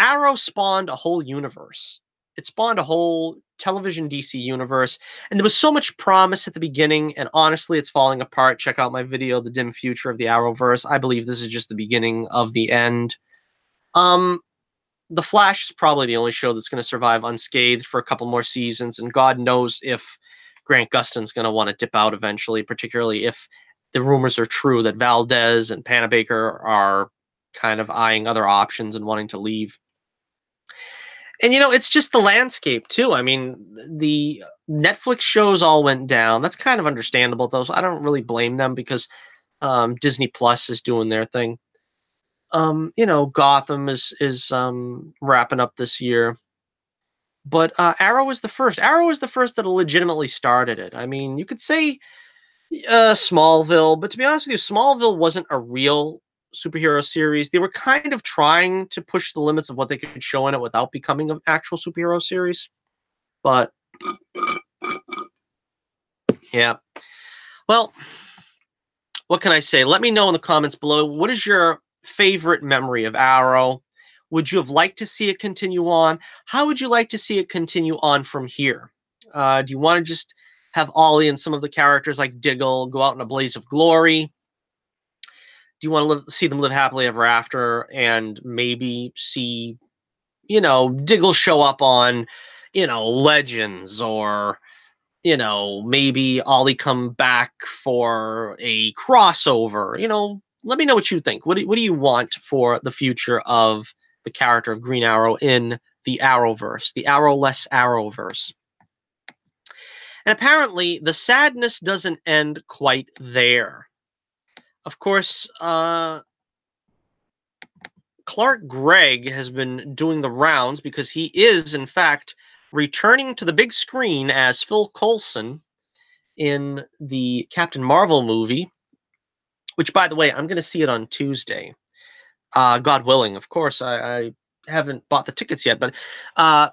Arrow spawned a whole universe. It spawned a whole television DC universe, and there was so much promise at the beginning, and honestly, it's falling apart. Check out my video, The Dim Future of the Arrowverse. I believe this is just the beginning of the end. The Flash is probably the only show that's going to survive unscathed for a couple more seasons, and God knows if Grant Gustin's going to want to dip out eventually, particularly if the rumors are true that Valdez and Panabaker are kind of eyeing other options and wanting to leave. And, you know, it's just the landscape, too. I mean, the Netflix shows all went down. That's kind of understandable, though. So I don't really blame them because Disney Plus is doing their thing. You know, Gotham is wrapping up this year. But Arrow was the first. Arrow was the first that legitimately started it. I mean, you could say Smallville, but to be honest with you, Smallville wasn't a real superhero series. They were kind of trying to push the limits of what they could show in it without becoming an actual superhero series. But yeah. Well, what can I say? Let me know in the comments below. What is your favorite memory of Arrow? Would you have liked to see it continue on? How would you like to see it continue on from here? Do you want to just have Ollie and some of the characters like Diggle go out in a blaze of glory? Do you want to see them live happily ever after and maybe see, you know, Diggle show up on, you know, Legends, or, you know, maybe Ollie come back for a crossover? You know, let me know what you think. What do you want for the future of the character of Green Arrow in the Arrowverse, the Arrowless Arrowverse? And apparently, the sadness doesn't end quite there. Of course, Clark Gregg has been doing the rounds because he is, in fact, returning to the big screen as Phil Coulson in the Captain Marvel movie, which, by the way, I'm going to see it on Tuesday. God willing, of course. I haven't bought the tickets yet, but I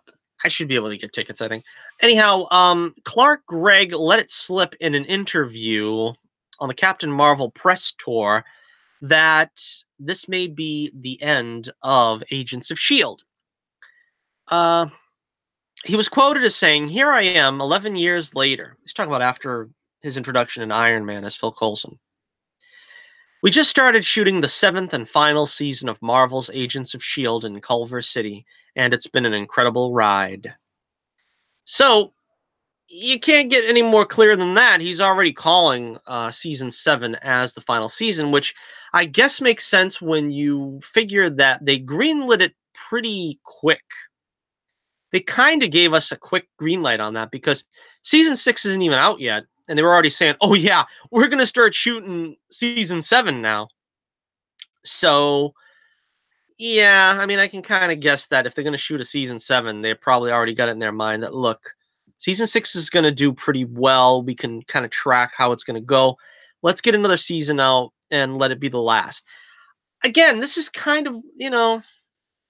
should be able to get tickets, I think. Anyhow, Clark Gregg let it slip in an interview on the Captain Marvel press tour that this may be the end of Agents of S.H.I.E.L.D. He was quoted as saying, "Here I am, 11 years later." He's talking about after his introduction in Iron Man as Phil Coulson. "We just started shooting the 7th and final season of Marvel's Agents of S.H.I.E.L.D. in Culver City, and it's been an incredible ride." So, you can't get any more clear than that. He's already calling season 7 as the final season, which I guess makes sense when you figure that they greenlit it pretty quick. They kind of gave us a quick green light on that because season 6 isn't even out yet, and they were already saying, "Oh yeah, we're gonna start shooting season 7 now." So yeah, I mean, I can kind of guess that if they're going to shoot a season 7, they probably already got it in their mind that, look, season 6 is going to do pretty well. We can kind of track how it's going to go. Let's get another season out and let it be the last. Again, this is kind of,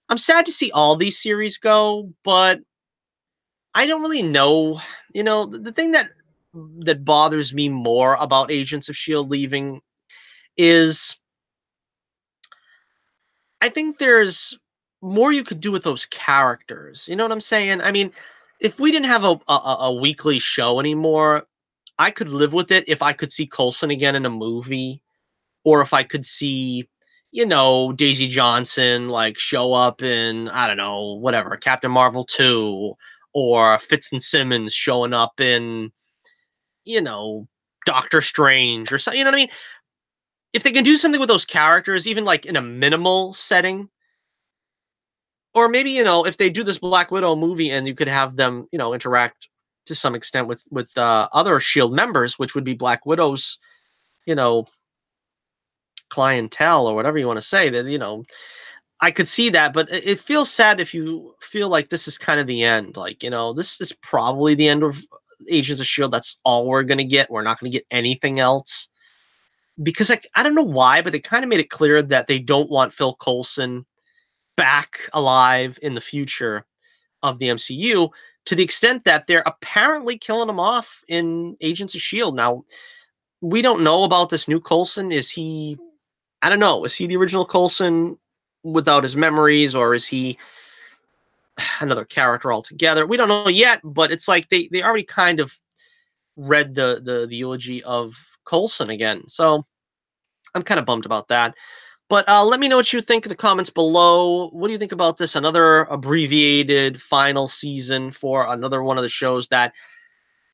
I'm sad to see all these series go, but I don't really know. The thing that bothers me more about Agents of Shield leaving is I think there's more you could do with those characters. You know what I'm saying? I mean, if we didn't have a weekly show anymore, I could live with it if I could see Coulson again in a movie, or if I could see, Daisy Johnson like show up in, I don't know, whatever, Captain Marvel 2, or Fitz and Simmons showing up in, you know, Doctor Strange or something. You know what I mean? If they can do something with those characters, even like in a minimal setting, or maybe if they do this Black Widow movie and you could have them interact to some extent with other Shield members, which would be Black Widow's you know clientele or whatever you want to say, that I could see that. But it feels sad if you feel like this is kind of the end, like this is probably the end of Agents of Shield. That's all we're gonna get. We're not gonna get anything else, because I don't know why, but they kind of made it clear that they don't want Phil Coulson back alive in the future of the MCU, to the extent that they're apparently killing him off in Agents of Shield. Now, we don't know about this new Coulson. Is he, I don't know, is he the original Coulson without his memories, or is he another character altogether? We don't know yet, but it's like they already kind of read the eulogy of Coulson again. So I'm kind of bummed about that. But let me know what you think in the comments below. What do you think about this? Another abbreviated final season for another one of the shows that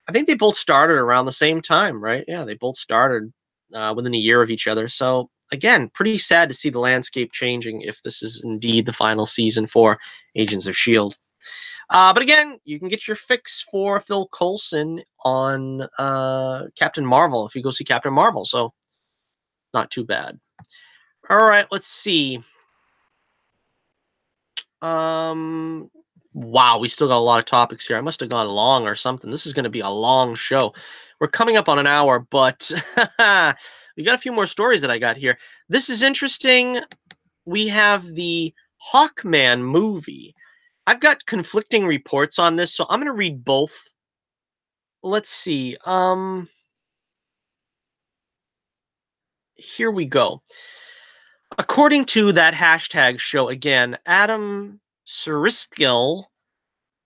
I think they both started around the same time, right? Yeah, they both started within a year of each other. So again, pretty sad to see the landscape changing if this is indeed the final season for Agents of Shield. But again, you can get your fix for Phil Coulson on Captain Marvel if you go see Captain Marvel. So not too bad. All right, let's see. Wow, we still got a lot of topics here. I must have gone long or something. This is going to be a long show. We're coming up on an hour, but we got a few more stories that I got here. This is interesting. We have the Hawkman movie. I've got conflicting reports on this, so I'm going to read both. Let's see. Here we go. According to that hashtag show again, Adam Suriskill,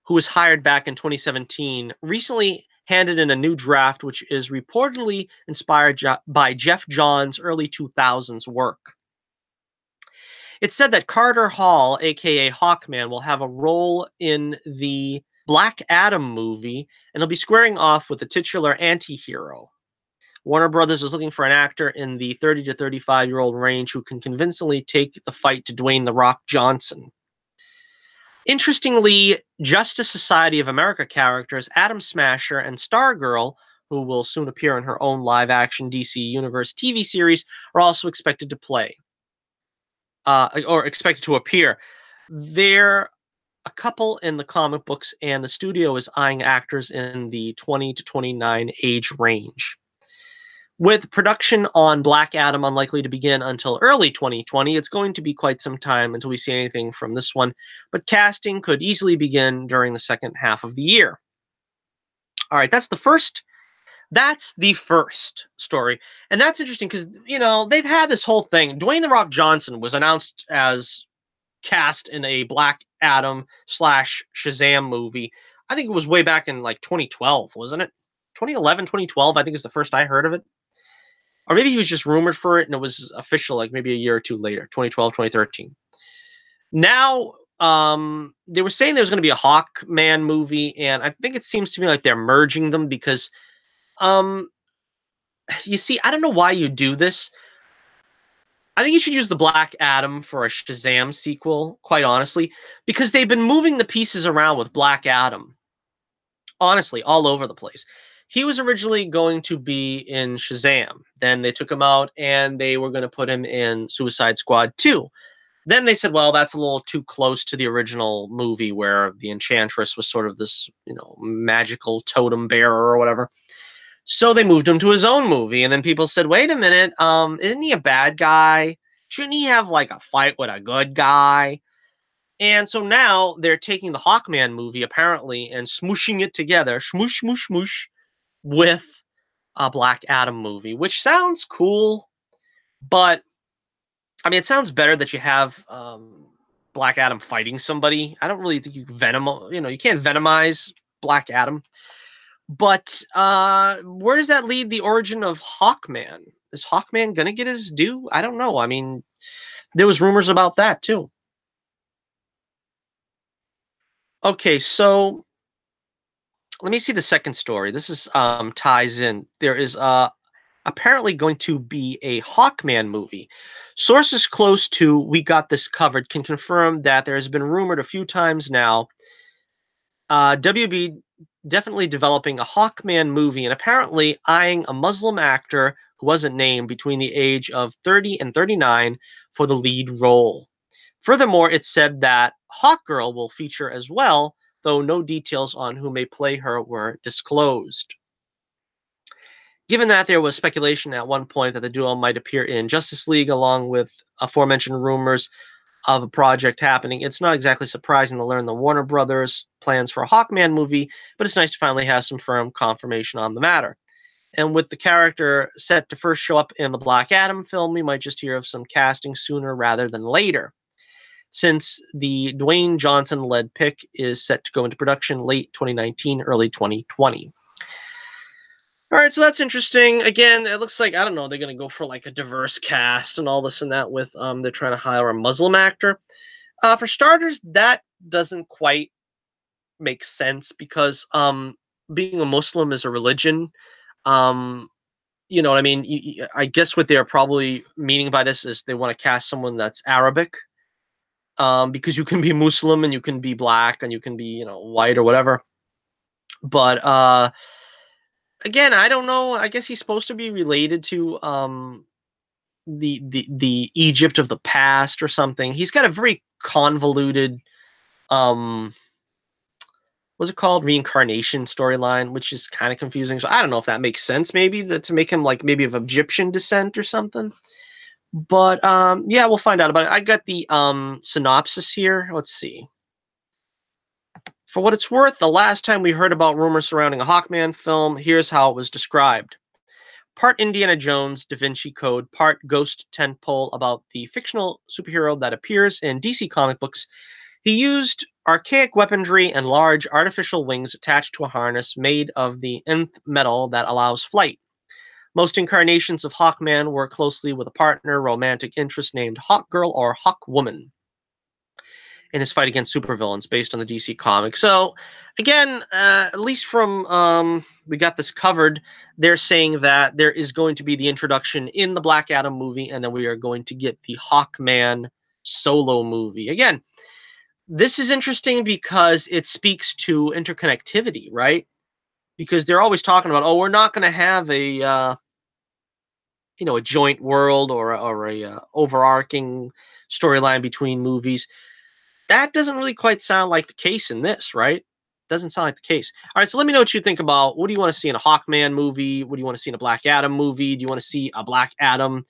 who was hired back in 2017, recently handed in a new draft, which is reportedly inspired by Jeff Johns' early 2000s work. It said that Carter Hall, aka Hawkman, will have a role in the Black Adam movie, and he'll be squaring off with the titular anti-hero. Warner Brothers is looking for an actor in the 30 to 35-year-old range who can convincingly take the fight to Dwayne "The Rock" Johnson. Interestingly, Justice Society of America characters Atom Smasher and Stargirl, who will soon appear in her own live-action DC Universe TV series, are also expected to play, or expected to appear. They're a couple in the comic books, and the studio is eyeing actors in the 20 to 29 age range. With production on Black Adam unlikely to begin until early 2020, it's going to be quite some time until we see anything from this one, but casting could easily begin during the second half of the year. All right, that's the first story. And that's interesting because, they've had this whole thing. Dwayne "The Rock" Johnson was announced as cast in a Black Adam / Shazam movie. I think it was way back in like 2012, wasn't it? 2011, 2012, I think is the first I heard of it. Or maybe he was just rumored for it and it was official like maybe a year or two later, 2012, 2013. Now, they were saying there was going to be a Hawkman movie, and I think it seems to me like they're merging them because, um, you see, I don't know why you do this. I think you should use the Black Adam for a Shazam sequel, quite honestly, because they've been moving the pieces around with Black Adam, honestly, all over the place. He was originally going to be in Shazam. Then they took him out and they were going to put him in Suicide Squad 2. Then they said, well, that's a little too close to the original movie where the Enchantress was sort of this, magical totem bearer or whatever. So they moved him to his own movie, and then people said, "Wait a minute, isn't he a bad guy? Shouldn't he have like a fight with a good guy?" And so now they're taking the Hawkman movie apparently and smooshing it together, smoosh, smoosh, smoosh, with a Black Adam movie, which sounds cool, but I mean, it sounds better that you have Black Adam fighting somebody. I don't really think you you can't venomize Black Adam. But where does that lead the origin of Hawkman? Is Hawkman gonna get his due? I don't know. I mean, there was rumors about that too. Okay, so let me see the second story. This is ties in. There is apparently going to be a Hawkman movie. Sources close to We Got This Covered can confirm that there has been rumored a few times now. WB definitely developing a Hawkman movie and apparently eyeing a Muslim actor who wasn't named between the age of 30 and 39 for the lead role. Furthermore, it's said that Hawkgirl will feature as well, though no details on who may play her were disclosed. Given that there was speculation at one point that the duo might appear in Justice League along with aforementioned rumors of a project happening, it's not exactly surprising to learn the Warner Brothers plans for a Hawkman movie, but it's nice to finally have some firm confirmation on the matter. And with the character set to first show up in the Black Adam film, we might just hear of some casting sooner rather than later, since the Dwayne Johnson-led pick is set to go into production late 2019, early 2020. All right, so that's interesting. Again, it looks like, I don't know, they're going to go for like a diverse cast and all this and that with they're trying to hire a Muslim actor. For starters, that doesn't quite make sense because being a Muslim is a religion. You know what I mean? I guess what they're probably meaning by this is they want to cast someone that's Arabic, because you can be Muslim and you can be black and you can be, white or whatever. But again, I don't know. I guess he's supposed to be related to the Egypt of the past or something. He's got a very convoluted what's it called, reincarnation storyline, which is kind of confusing. So I don't know if that makes sense. Maybe to make him like maybe of Egyptian descent or something. But yeah, we'll find out about it. I got the synopsis here. Let's see. For what it's worth, the last time we heard about rumors surrounding a Hawkman film, here's how it was described. Part Indiana Jones, Da Vinci Code, part Ghost tentpole about the fictional superhero that appears in DC comic books. He used archaic weaponry and large artificial wings attached to a harness made of the nth metal that allows flight. Most incarnations of Hawkman work closely with a partner romantic interest named Hawkgirl or Hawkwoman in his fight against supervillains based on the DC comic. So, again, at least from We Got This Covered, they're saying that there is going to be the introduction in the Black Adam movie, and then we are going to get the Hawkman solo movie. Again, this is interesting because it speaks to interconnectivity, right? Because they're always talking about, oh, we're not going to have a a joint world or a overarching storyline between movies. That doesn't really quite sound like the case in this, right? Doesn't sound like the case. All right, so let me know what you think about, what do you want to see in a Hawkman movie? What do you want to see in a Black Adam movie? Do you want to see a Black Adam,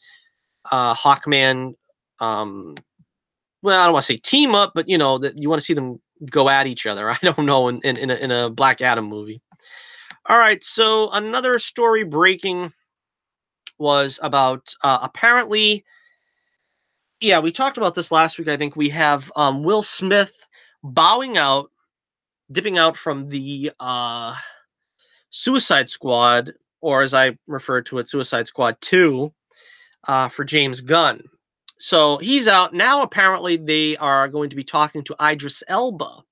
Hawkman, well, I don't want to say team up, but that you want to see them go at each other. I don't know, in a Black Adam movie. All right, so another story breaking was about apparently, yeah, we talked about this last week. I think we have Will Smith dipping out from the Suicide Squad, or as I refer to it, Suicide Squad 2, for James Gunn. So he's out. Now apparently they are going to be talking to Idris Elba.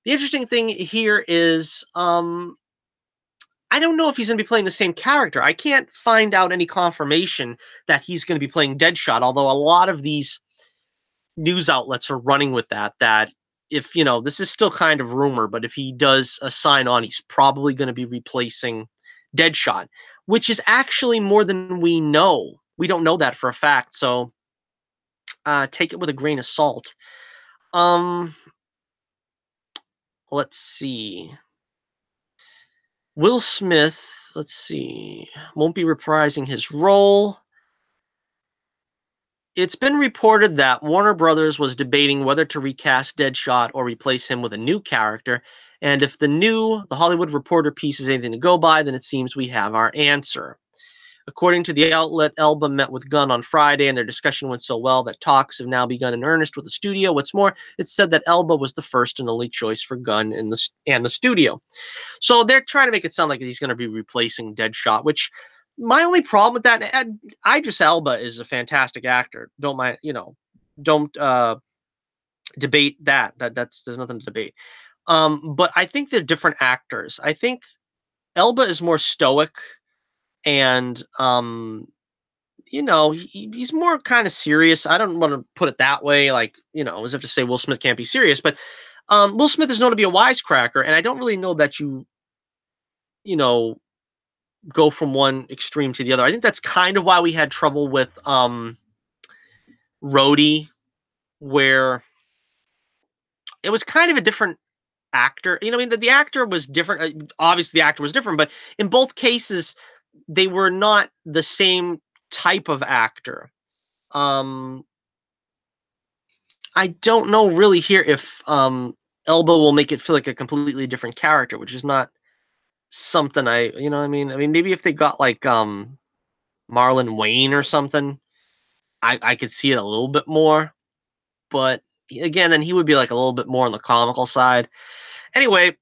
The interesting thing here is I don't know if he's going to be playing the same character. I can't find out any confirmation that he's going to be playing Deadshot, although a lot of these news outlets are running with that if, this is still kind of rumor, but if he does sign on, he's probably going to be replacing Deadshot, which is actually more than we know. We don't know that for a fact, so take it with a grain of salt. Let's see. Will Smith, let's see, won't be reprising his role. It's been reported that Warner Brothers was debating whether to recast Deadshot or replace him with a new character, and if the Hollywood Reporter piece is anything to go by, then it seems we have our answer. According to the outlet, Elba met with Gunn on Friday, and their discussion went so well that talks have now begun in earnest with the studio. What's more, it's said that Elba was the first and only choice for Gunn and the studio. So they're trying to make it sound like he's going to be replacing Deadshot, which my only problem with that, Idris Elba is a fantastic actor. Don't mind, don't debate that. There's nothing to debate. But I think they're different actors. I think Elba is more stoic and he's more kind of serious. I don't want to put it that way, like, as if to say Will Smith can't be serious, but Will Smith is known to be a wisecracker, and I don't really know that you know, go from one extreme to the other. I think that's kind of why we had trouble with Rhodey, where it was kind of a different actor. I mean, the actor was different. Obviously, the actor was different, but in both cases, they were not the same type of actor. I don't know really here if Elba will make it feel like a completely different character, which is not something what I mean? I mean, maybe if they got like Marlon Wayne or something, I could see it a little bit more. But again, then he would be like a little bit more on the comical side. Anyway,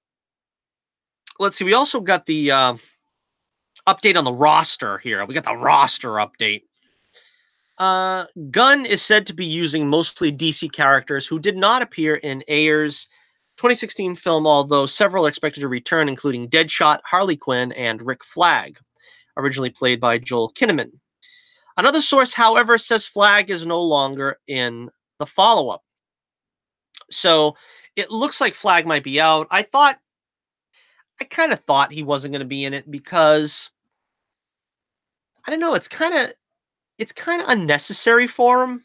let's see. We also got the update on the roster here. We got the roster update. Gunn is said to be using mostly DC characters who did not appear in Ayer's 2016 film, although several are expected to return, including Deadshot, Harley Quinn, and Rick Flag, originally played by Joel Kinnaman. Another source, however, says Flag is no longer in the follow-up. So it looks like Flag might be out. I kind of thought he wasn't going to be in it because I don't know, it's kind of unnecessary for him.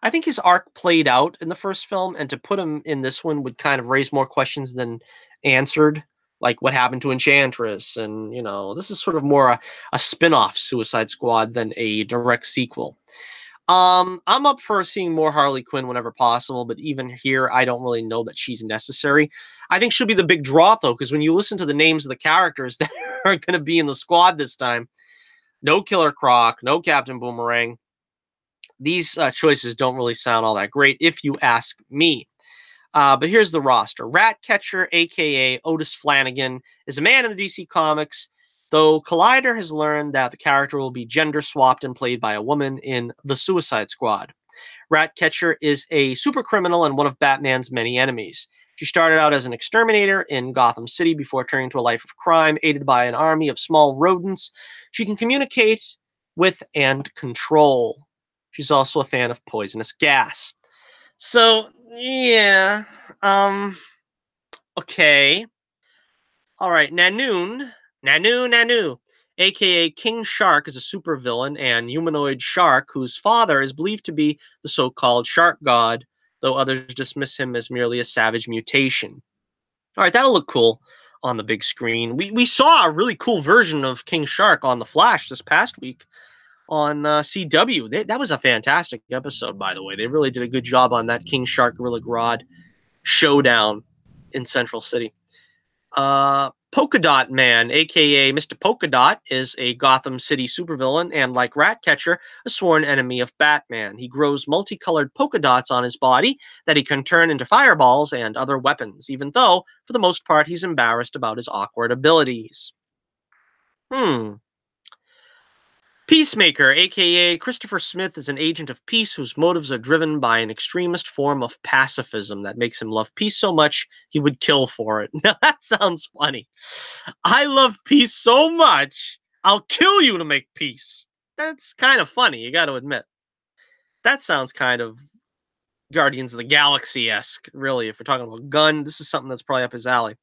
I think his arc played out in the first film, and to put him in this one would kind of raise more questions than answered, like what happened to Enchantress, and this is sort of more a spin-off Suicide Squad than a direct sequel. I'm up for seeing more Harley Quinn whenever possible, but even here, I don't really know that she's necessary. I think she'll be the big draw, though, because when you listen to the names of the characters that are going to be in the squad this time, no Killer Croc, no Captain Boomerang, these choices don't really sound all that great, if you ask me. But here's the roster. Ratcatcher, a.k.a. Otis Flanagan, is a man in the DC Comics, though Collider has learned that the character will be gender-swapped and played by a woman in The Suicide Squad. Ratcatcher is a supercriminal and one of Batman's many enemies. She started out as an exterminator in Gotham City before turning to a life of crime, aided by an army of small rodents she can communicate with and control. She's also a fan of poisonous gas. So, yeah. Okay. All right. Nanu, aka King Shark, is a supervillain and humanoid shark whose father is believed to be the so-called shark god, though others dismiss him as merely a savage mutation. All right, that'll look cool on the big screen. We saw a really cool version of King Shark on The Flash this past week on CW. That was a fantastic episode, by the way. They really did a good job on that King Shark Gorilla Grodd showdown in Central City. Polka Dot Man, aka Mr. Polka Dot, is a Gotham City supervillain and, like Ratcatcher, a sworn enemy of Batman. He grows multicolored polka dots on his body that he can turn into fireballs and other weapons, even though, for the most part, he's embarrassed about his awkward abilities. Peacemaker, a.k.a. Christopher Smith, is an agent of peace whose motives are driven by an extremist form of pacifism that makes him love peace so much he would kill for it. Now that sounds funny. I love peace so much, I'll kill you to make peace. That's kind of funny, you got to admit. That sounds kind of Guardians of the Galaxy-esque, really. If we're talking about Gunn, this is something that's probably up his alley.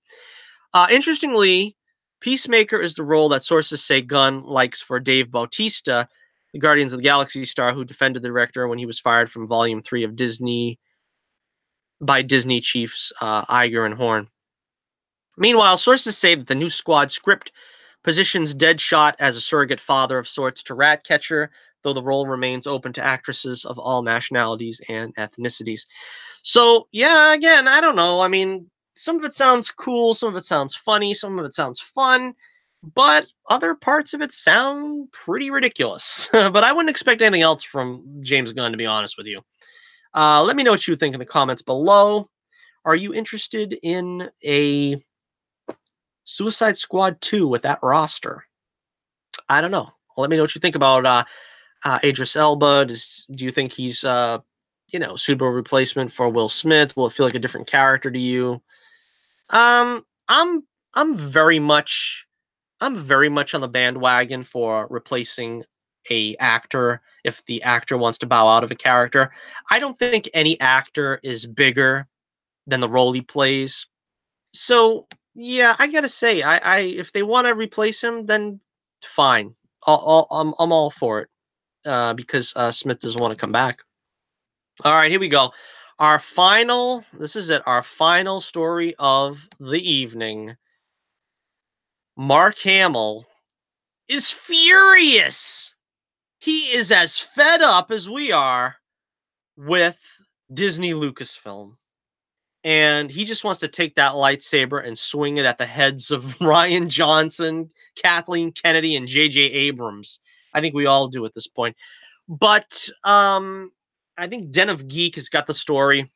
Interestingly, Peacemaker is the role that sources say Gunn likes for Dave Bautista, the Guardians of the Galaxy star who defended the director when he was fired from Volume 3 of Disney by Disney chiefs Iger and Horn. Meanwhile, sources say that the new Squad script positions Deadshot as a surrogate father of sorts to Ratcatcher, though the role remains open to actresses of all nationalities and ethnicities. So, yeah, again, I don't know. I mean, some of it sounds cool, some of it sounds funny, some of it sounds fun, but other parts of it sound pretty ridiculous. But I wouldn't expect anything else from James Gunn, to be honest with you. Let me know what you think in the comments below. Are you interested in a Suicide Squad 2 with that roster? I don't know. Let me know what you think about Idris Elba. Do you think he's suitable replacement for Will Smith? Will it feel like a different character to you? I'm very much on the bandwagon for replacing a actor if the actor wants to bow out of a character. I don't think any actor is bigger than the role he plays. So yeah, I gotta say, I if they want to replace him, then fine. I'm all for it because Smith doesn't want to come back. All right, here we go. This is it, our final story of the evening. Mark Hamill is furious. He is as fed up as we are with Disney Lucasfilm. And he just wants to take that lightsaber and swing it at the heads of Rian Johnson, Kathleen Kennedy, and J.J. Abrams. I think we all do at this point. But I think Den of Geek has got the story.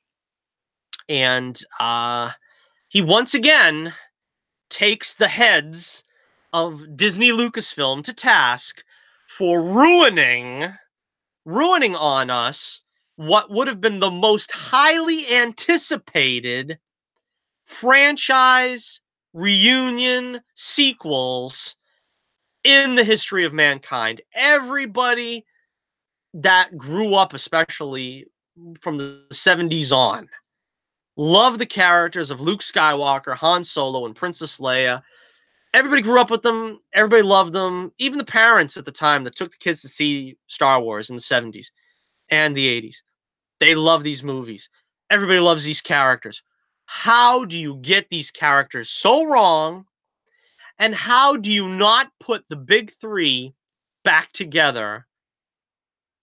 And he once again takes the heads of Disney Lucasfilm to task for ruining on us what would have been the most highly anticipated franchise reunion sequels in the history of mankind. Everybody that grew up, especially from the 70s on, loved the characters of Luke Skywalker, Han Solo, and Princess Leia. Everybody grew up with them. Everybody loved them. Even the parents at the time that took the kids to see Star Wars in the 70s and the 80s. They love these movies. Everybody loves these characters. How do you get these characters so wrong? And how do you not put the big three back together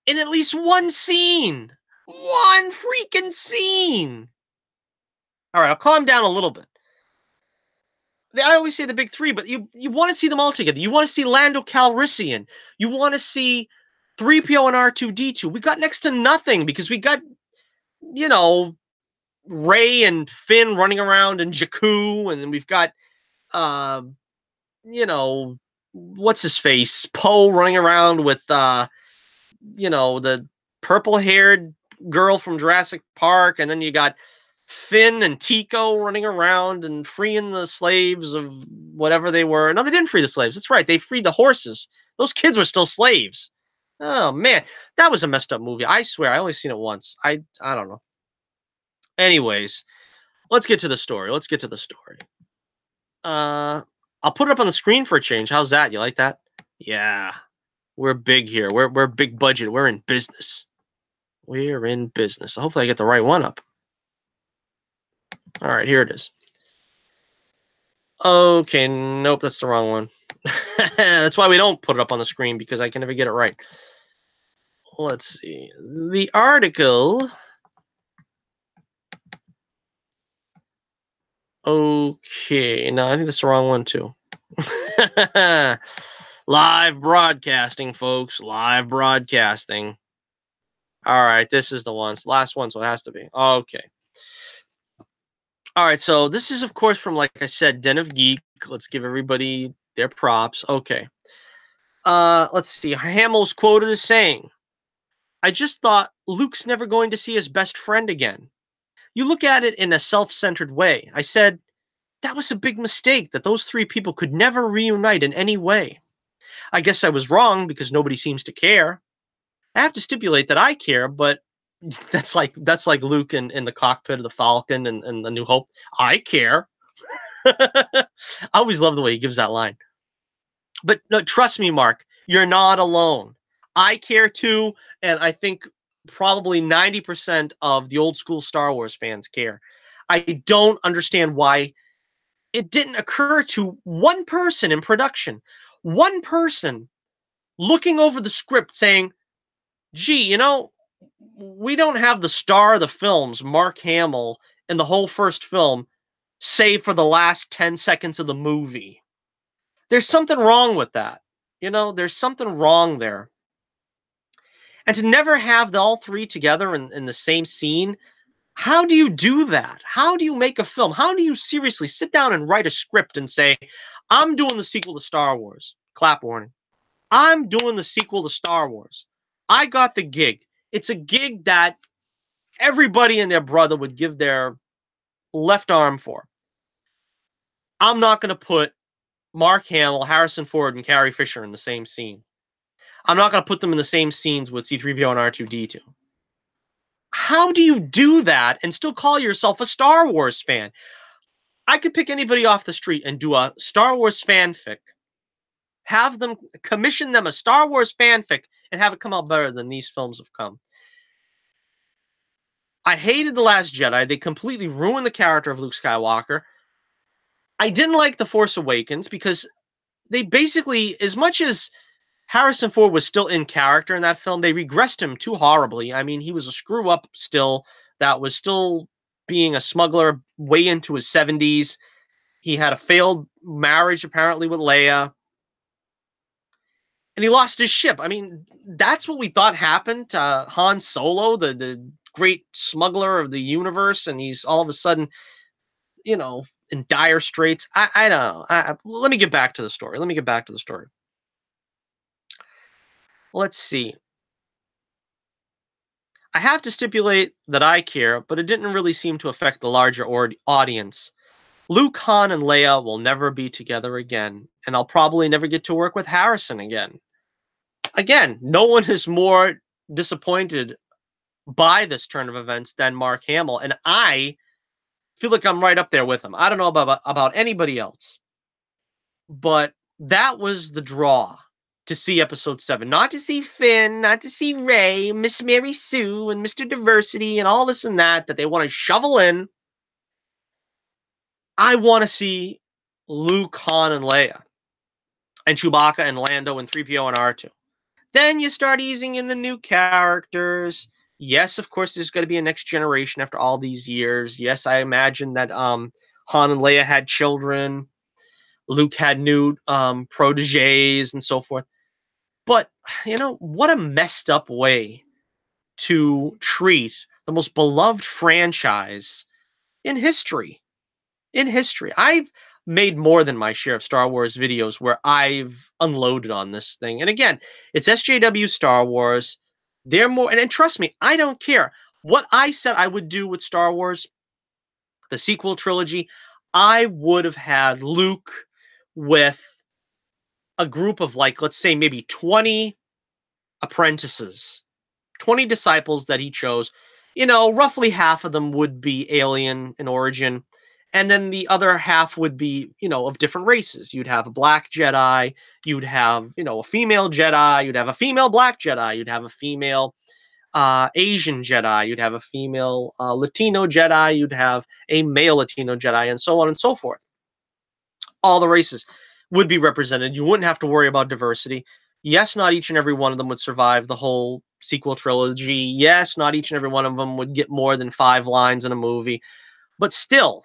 in at least one scene? One freaking scene. All right, I'll calm down a little bit. I always say the big three, but you want to see them all together. You want to see Lando Calrissian. You want to see 3PO and R2-D2. We got next to nothing because we got, Rey and Finn running around in Jakku, and then we've got, what's his face? Poe running around with, the purple-haired girl from Jurassic Park, and then you got Finn and Tico running around and freeing the slaves of whatever they were. No, they didn't free the slaves. That's right. They freed the horses. Those kids were still slaves. Oh, man. That was a messed up movie. I swear. I only seen it once. I don't know. Anyways, let's get to the story. I'll put it up on the screen for a change. How's that? You like that? Yeah. We're big here. We're big budget. We're in business. So hopefully I get the right one up. All right, here it is. Okay, nope, that's the wrong one. That's why we don't put it up on the screen, because I can never get it right. Let's see. The article. Okay, no, I think that's the wrong one too. Live broadcasting, folks. Live broadcasting. All right, this is the one. It's the last one, so it has to be. Okay. All right, so this is, of course, from, like I said, Den of Geek. Let's give everybody their props. Okay. Let's see. Hamill's quoted as saying, "I just thought Luke's never going to see his best friend again. You look at it in a self-centered way. I said, that was a big mistake that those three people could never reunite in any way. I guess I was wrong because nobody seems to care. I have to stipulate that I care, but that's like Luke in the cockpit of the Falcon and the New Hope. I care." I always love the way he gives that line. But no, trust me, Mark, you're not alone. I care too, and I think probably 90% of the old school Star Wars fans care. I don't understand why it didn't occur to one person in production, one person looking over the script saying, gee, we don't have the star of the films, Mark Hamill, in the whole first film, save for the last 10 seconds of the movie. There's something wrong with that. There's something wrong there. And to never have all three together in the same scene, how do you do that? How do you make a film? How do you seriously sit down and write a script and say, I'm doing the sequel to Star Wars? Clap warning. I'm doing the sequel to Star Wars. I got the gig. It's a gig that everybody and their brother would give their left arm for. I'm not going to put Mark Hamill, Harrison Ford, and Carrie Fisher in the same scene. I'm not going to put them in the same scenes with C-3PO and R2-D2. How do you do that and still call yourself a Star Wars fan? I could pick anybody off the street and do a Star Wars fanfic, have them commission them a Star Wars fanfic, and have it come out better than these films have come. I hated The Last Jedi. They completely ruined the character of Luke Skywalker. I didn't like The Force Awakens because they basically, as much as Harrison Ford was still in character in that film, they regressed him too horribly. I mean, he was a screw up still that was still being a smuggler way into his 70s. He had a failed marriage apparently with Leia, and he lost his ship. I mean, that's what we thought happened to Han Solo, the great smuggler of the universe, and he's all of a sudden, in dire straits. I don't know. Let me get back to the story. Let's see. I have to stipulate that I care, but it didn't really seem to affect the larger audience. Luke, Han, and Leia will never be together again, and I'll probably never get to work with Harrison again. Again, no one is more disappointed by this turn of events than Mark Hamill, and I feel like I'm right up there with him. I don't know about anybody else, but that was the draw to see episode 7. Not to see Finn, not to see Rey, Miss Mary Sue, and Mr. Diversity, and all this and that they want to shovel in. I want to see Luke, Han, and Leia, and Chewbacca, and Lando, and 3PO, and R2. Then you start easing in the new characters. Yes, of course, there's going to be a next generation after all these years. Yes, I imagine that Han and Leia had children. Luke had new proteges and so forth. But, what a messed up way to treat the most beloved franchise in history. I've made more than my share of Star Wars videos where I've unloaded on this thing. And again, it's SJW Star Wars. They're more, and trust me, I don't care. What I said I would do with Star Wars, the sequel trilogy, I would have had Luke with a group of, like, let's say maybe 20 apprentices, 20 disciples that he chose. Roughly half of them would be alien in origin, and then the other half would be, of different races. You'd have a black Jedi, you'd have, a female Jedi, you'd have a female black Jedi, you'd have a female Asian Jedi, you'd have a female Latino Jedi, you'd have a male Latino Jedi, and so on and so forth. All the races would be represented. You wouldn't have to worry about diversity. Yes, not each and every one of them would survive the whole sequel trilogy. Yes, not each and every one of them would get more than 5 lines in a movie. But still,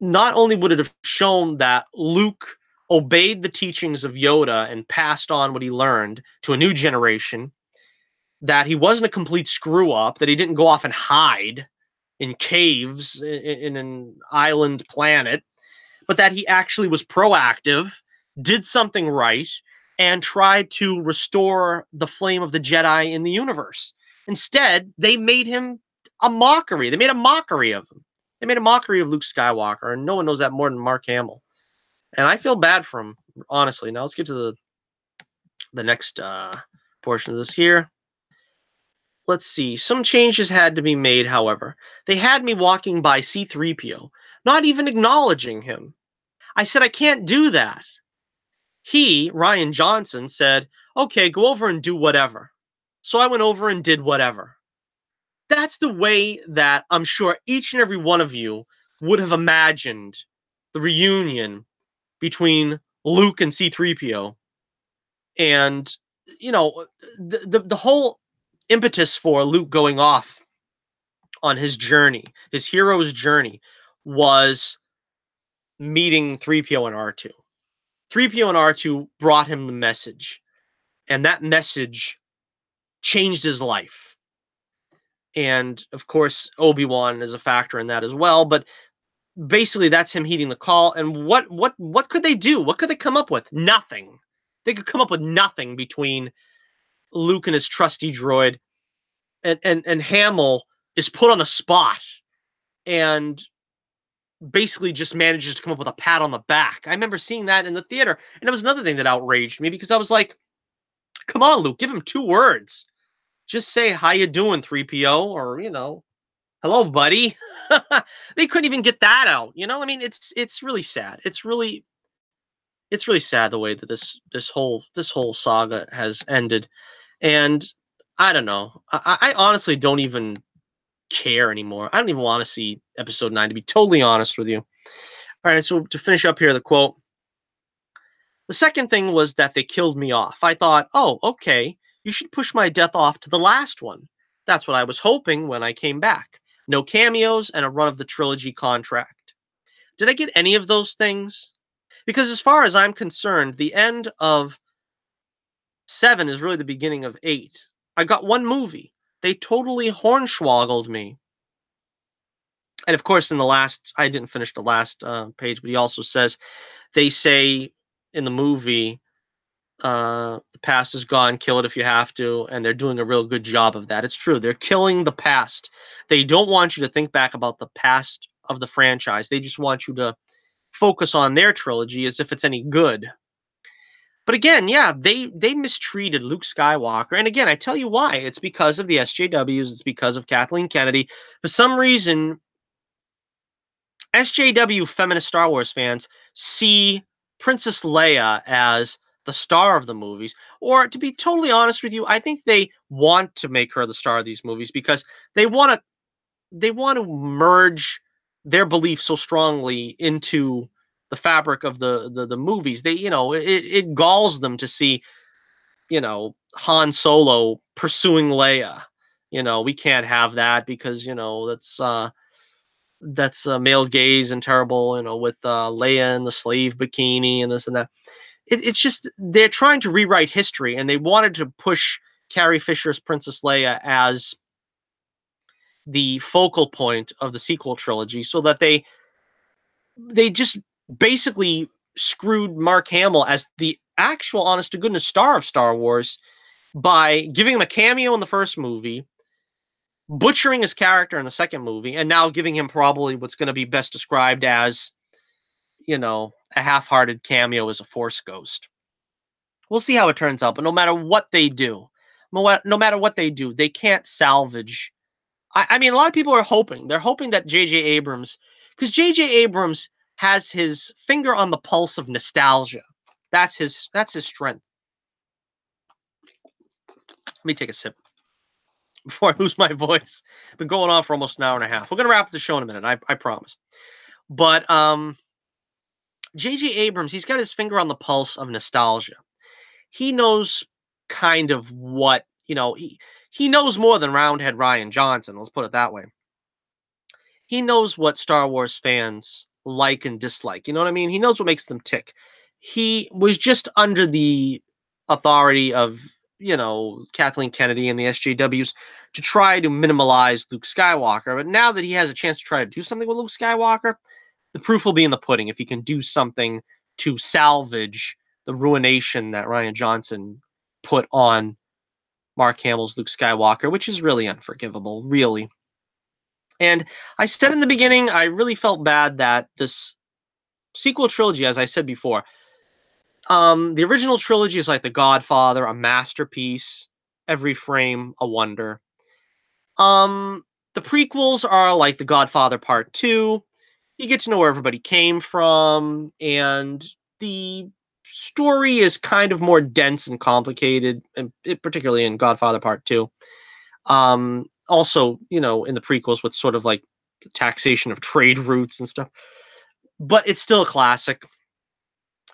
not only would it have shown that Luke obeyed the teachings of Yoda and passed on what he learned to a new generation, that he wasn't a complete screw up, that he didn't go off and hide in caves in an island planet, but that he actually was proactive, did something right, and tried to restore the flame of the Jedi in the universe. Instead, they made him a mockery. They made a mockery of him. They made a mockery of Luke Skywalker, and no one knows that more than Mark Hamill. And I feel bad for him, honestly. Now let's get to the next portion of this here. Let's see. Some changes had to be made, however. They had me walking by C-3PO, not even acknowledging him. I said, I can't do that. He, Rian Johnson, said, okay, go over and do whatever. So I went over and did whatever. That's the way that I'm sure each and every one of you would have imagined the reunion between Luke and C-3PO. And, you know, the whole impetus for Luke going off on his journey, his hero's journey, was meeting 3PO and R2. 3PO and R2 brought him the message, and that message changed his life. And of course, Obi-Wan is a factor in that as well, but basically that's him heeding the call. And what could they do? What could they come up with? Nothing. They could come up with nothing between Luke and his trusty droid, and Hamill is put on the spot and basically just manages to come up with a pat on the back. I remember seeing that in the theater, and it was another thing that outraged me, because I was like, come on, Luke, give him 2 words. Just say, how you doing, 3PO? Or, you know, hello, buddy. They couldn't even get that out. You know, I mean, it's really sad. It's really sad the way that this whole saga has ended. And I don't know. I honestly don't even care anymore. I don't even want to see episode 9, to be totally honest with you. All right, so to finish up here, the quote. The second thing was that they killed me off. I thought, oh, okay, you should push my death off to the last one. That's what I was hoping when I came back. No cameos and a run of the trilogy contract. Did I get any of those things? Because as far as I'm concerned, the end of 7 is really the beginning of 8. I got 1 movie. They totally hornswoggled me. And of course, in the last, I didn't finish the last page, but he also says, they say in the movie, the past is gone, kill it if you have to, and they're doing a real good job of that. It's true. They're killing the past. They don't want you to think back about the past of the franchise. They just want you to focus on their trilogy as if it's any good. But again, yeah, they mistreated Luke Skywalker. And again, I tell you why. It's because of the SJWs. It's because of Kathleen Kennedy. For some reason, SJW feminist Star Wars fans see Princess Leia as the star of the movies. Or to be totally honest with you, I think they want to make her the star of these movies because they want to merge their beliefs so strongly into the fabric of the movies. They, you know, it galls them to see, you know, Han Solo pursuing Leia. You know, we can't have that because, you know, that's male gaze and terrible, you know, with Leia in the slave bikini and this and that. It's just they're trying to rewrite history, and they wanted to push Carrie Fisher's Princess Leia as the focal point of the sequel trilogy, so that they just basically screwed Mark Hamill as the actual honest to goodness star of Star Wars by giving him a cameo in the first movie, butchering his character in the second movie, and now giving him probably what's going to be best described as, you know, a half-hearted cameo as a Force ghost. We'll see how it turns out, but no matter what they do, they can't salvage. I mean, a lot of people are hoping. They're hoping that J.J. Abrams, because J.J. Abrams has his finger on the pulse of nostalgia. That's his strength. Let me take a sip before I lose my voice. I've been going on for almost an hour and a half. We're going to wrap up the show in a minute, I promise. But J.J. Abrams, he's got his finger on the pulse of nostalgia. He knows kind of what, you know, he knows more than Roundhead Rian Johnson, let's put it that way. He knows what Star Wars fans like and dislike. You know what I mean? He knows what makes them tick. He was just under the authority of, you know, Kathleen Kennedy and the SJWs to try to minimalize Luke Skywalker. But now that he has a chance to try to do something with Luke Skywalker, the proof will be in the pudding if he can do something to salvage the ruination that Rian Johnson put on Mark Hamill's Luke Skywalker, which is really unforgivable, really. And I said in the beginning, I really felt bad that this sequel trilogy, as I said before, the original trilogy is like The Godfather, a masterpiece, every frame a wonder. Um, the prequels are like The Godfather Part 2. You get to know where everybody came from, and the story is kind of more dense and complicated, and particularly in Godfather Part 2. Also, you know, in the prequels with sort of like taxation of trade routes and stuff. But it's still a classic.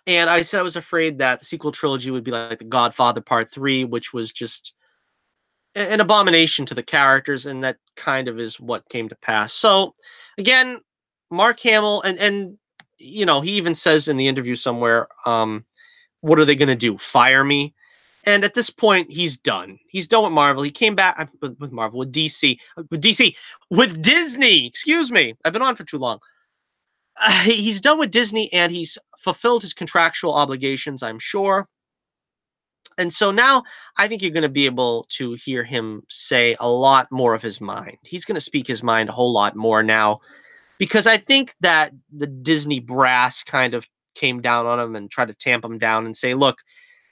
And I said I was afraid that the sequel trilogy would be like The Godfather Part 3, which was just an abomination to the characters, and that kind of is what came to pass. So, again, Mark Hamill, and you know, he even says in the interview somewhere, what are they going to do? Fire me? And at this point, he's done. He's done with Marvel. He came back with Marvel, with DC, with Disney. Excuse me. I've been on for too long. He's done with Disney, and he's fulfilled his contractual obligations, I'm sure. And so now I think you're going to be able to hear him say a lot more of his mind. He's going to speak his mind a whole lot more now, because I think that the Disney brass kind of came down on him and tried to tamp him down and say, look,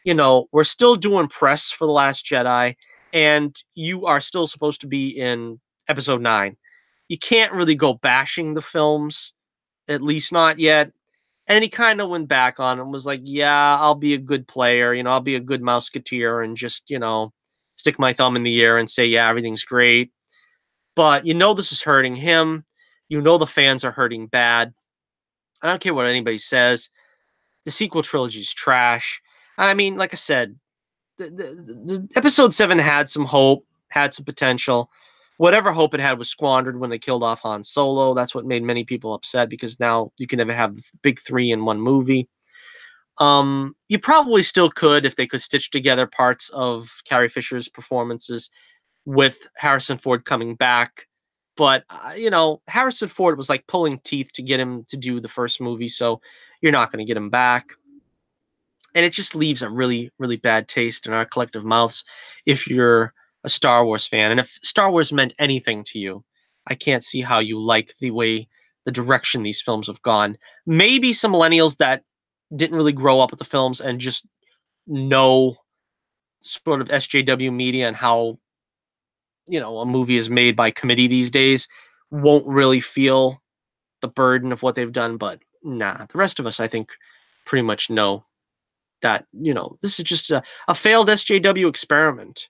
you know, we're still doing press for The Last Jedi, and you are still supposed to be in episode 9. You can't really go bashing the films, at least not yet. And he kind of went back on and was like, yeah, I'll be a good player. You know, I'll be a good Mouseketeer and just, you know, stick my thumb in the air and say, yeah, everything's great. But you know, this is hurting him. You know, the fans are hurting bad. I don't care what anybody says. The sequel trilogy is trash. I mean, like I said, the episode 7 had some hope, had some potential. Whatever hope it had was squandered when they killed off Han Solo. That's what made many people upset, because now you can never have the big 3 in one movie. You probably still could if they could stitch together parts of Carrie Fisher's performances with Harrison Ford coming back. But, you know, Harrison Ford was like pulling teeth to get him to do the first movie, so you're not going to get him back. And it just leaves a really, really bad taste in our collective mouths if you're a Star Wars fan. And if Star Wars meant anything to you, I can't see how you like the direction these films have gone. Maybe some millennials that didn't really grow up with the films and just know sort of SJW media and how, you know, a movie is made by committee these days won't really feel the burden of what they've done. But nah, the rest of us, I think, pretty much know that, you know, this is just a failed SJW experiment.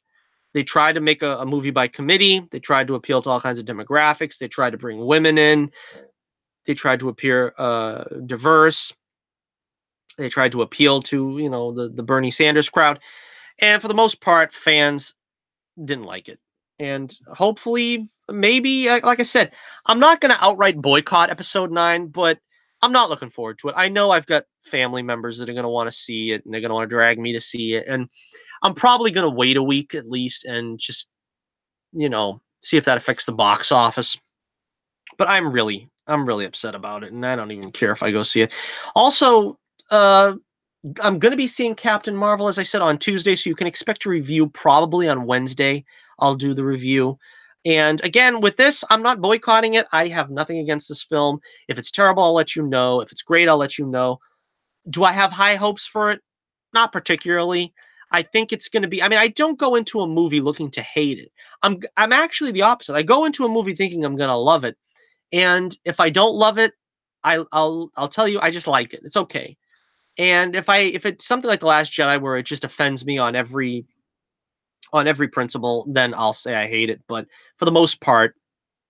They tried to make a movie by committee. They tried to appeal to all kinds of demographics. They tried to bring women in. They tried to appear diverse. They tried to appeal to, you know, the Bernie Sanders crowd. And for the most part, fans didn't like it. And hopefully, maybe, like I said, I'm not going to outright boycott episode 9, but I'm not looking forward to it. I know I've got family members that are going to want to see it, and they're going to want to drag me to see it. And I'm probably going to wait a week at least and just, you know, see if that affects the box office. But I'm really upset about it, and I don't even care if I go see it. Also, I'm going to be seeing Captain Marvel, as I said, on Tuesday, so you can expect a review probably on Wednesday. I'll do the review. And again, with this, I'm not boycotting it. I have nothing against this film. If it's terrible, I'll let you know. If it's great, I'll let you know. Do I have high hopes for it? Not particularly. I think it's going to be, I mean, I don't go into a movie looking to hate it. I'm actually the opposite. I go into a movie thinking I'm going to love it. And if I don't love it, I'll tell you, I just like it. It's okay. And if it's something like The Last Jedi where it just offends me on every principle, then I'll say I hate it. But for the most part,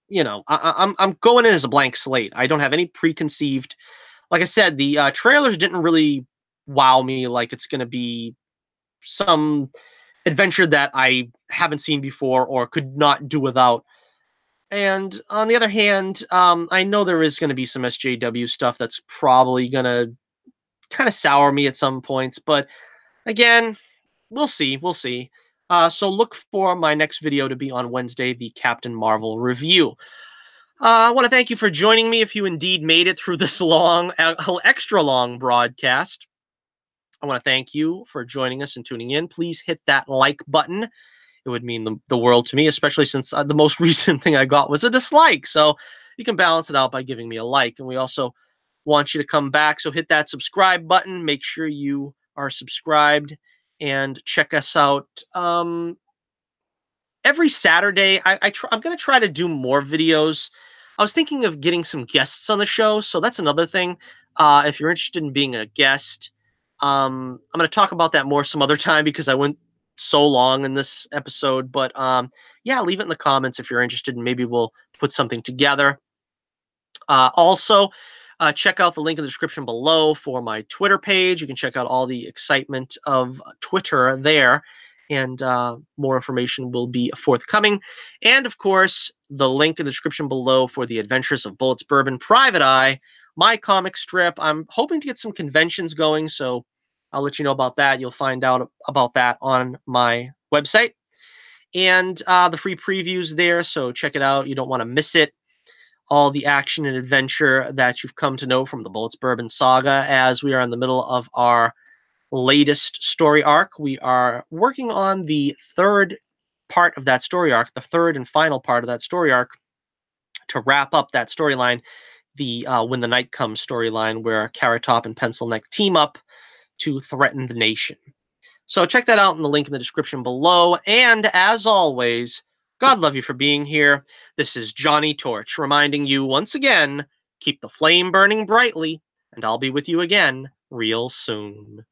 you know, I'm going in as a blank slate. I don't have any preconceived. Like I said, the trailers didn't really wow me like it's going to be some adventure that I haven't seen before or could not do without. And on the other hand, I know there is going to be some SJW stuff that's probably going to kind of sour me at some points, but again, we'll see. We'll see. So look for my next video to be on Wednesday, the Captain Marvel review. I want to thank you for joining me if you indeed made it through this long, extra long broadcast. I want to thank you for joining us and tuning in. Please hit that like button. It would mean the world to me, especially since the most recent thing I got was a dislike. So you can balance it out by giving me a like. And we also want you to come back. So hit that subscribe button. Make sure you are subscribed and check us out. Every Saturday, I'm going to try to do more videos. I was thinking of getting some guests on the show, so that's another thing. If you're interested in being a guest, I'm going to talk about that more some other time because I went so long in this episode. But yeah, leave it in the comments if you're interested, and maybe we'll put something together. Also, check out the link in the description below for my Twitter page. You can check out all the excitement of Twitter there, and more information will be forthcoming. And of course, the link in the description below for the Adventures of Bullets Bourbon Private Eye, my comic strip. I'm hoping to get some conventions going, so I'll let you know about that. You'll find out about that on my website. And the free previews there, so check it out. You don't want to miss it. All the action and adventure that you've come to know from the Bullets Bourbon saga, as we are in the middle of our latest story arc. We are working on the third part of that story arc, the third and final part of that story arc, to wrap up that storyline, the When the Night Comes storyline, where Carrot Top and Pencil Neck team up to threaten the nation. So check that out in the link in the description below. And as always, God love you for being here. This is Johnny Torch reminding you once again, keep the flame burning brightly, and I'll be with you again real soon.